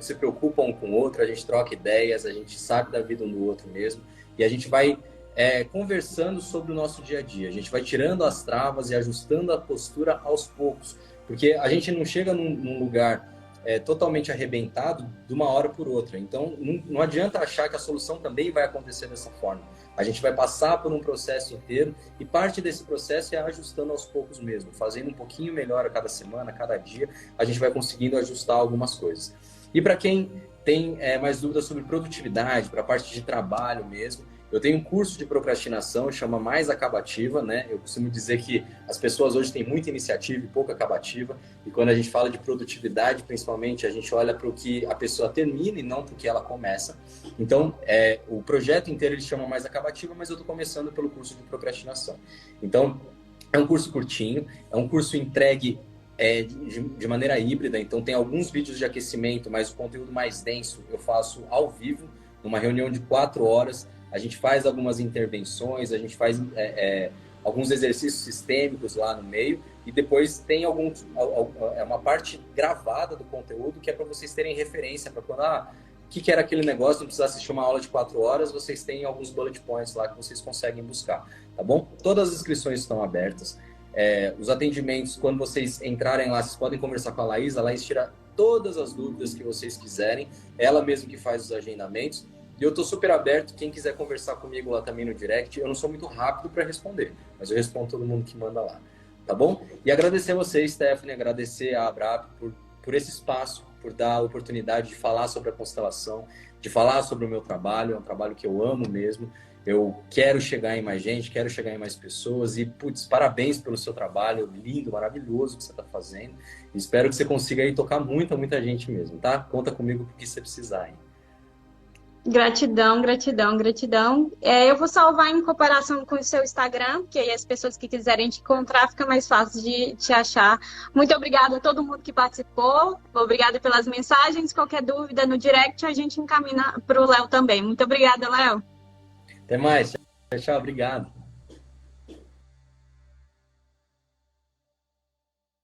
se preocupa um com o outro, a gente troca ideias, a gente sabe da vida um do outro mesmo, e a gente vai conversando sobre o nosso dia a dia. A gente vai tirando as travas e ajustando a postura aos poucos, porque a gente não chega num lugar totalmente arrebentado de uma hora por outra. Então, não adianta achar que a solução também vai acontecer dessa forma. A gente vai passar por um processo inteiro e parte desse processo é ajustando aos poucos mesmo, fazendo um pouquinho melhor a cada semana, a cada dia, a gente vai conseguindo ajustar algumas coisas. E para quem tem mais dúvidas sobre produtividade, para a parte de trabalho mesmo, eu tenho um curso de procrastinação, chama Mais Acabativa, né? Eu costumo dizer que as pessoas hoje têm muita iniciativa e pouca acabativa, e quando a gente fala de produtividade, principalmente, a gente olha para o que a pessoa termina e não para o que ela começa. Então, o projeto inteiro ele chama Mais Acabativa, mas eu estou começando pelo curso de procrastinação. Então, é um curso curtinho, é um curso entregue de maneira híbrida, então tem alguns vídeos de aquecimento, mas o conteúdo mais denso eu faço ao vivo, numa reunião de 4 horas, a gente faz algumas intervenções, a gente faz alguns exercícios sistêmicos lá no meio, e depois tem uma parte gravada do conteúdo que é para vocês terem referência, para quando, o que era aquele negócio, não precisa assistir uma aula de 4 horas, vocês têm alguns bullet points lá que vocês conseguem buscar, tá bom? Todas as inscrições estão abertas. Os atendimentos, quando vocês entrarem lá, vocês podem conversar com a Laís tira todas as dúvidas que vocês quiserem, ela mesma que faz os agendamentos, e eu estou super aberto, quem quiser conversar comigo lá também no direct, eu não sou muito rápido para responder, mas eu respondo todo mundo que manda lá, tá bom? E agradecer a você, Stephanie, agradecer a Abrap por esse espaço, por dar a oportunidade de falar sobre a constelação, de falar sobre o meu trabalho, é um trabalho que eu amo mesmo, eu quero chegar em mais gente, quero chegar em mais pessoas e, putz, parabéns pelo seu trabalho, lindo, maravilhoso que você está fazendo. Espero que você consiga aí tocar muita gente mesmo, tá? Conta comigo porque você precisar, hein? Gratidão, gratidão, gratidão. Eu vou salvar em comparação com o seu Instagram, que aí as pessoas que quiserem te encontrar fica mais fácil de te achar. Muito obrigada a todo mundo que participou. Obrigada pelas mensagens. Qualquer dúvida no direct a gente encaminha para o Léo também. Muito obrigada, Léo. Até mais. Tchau, obrigado.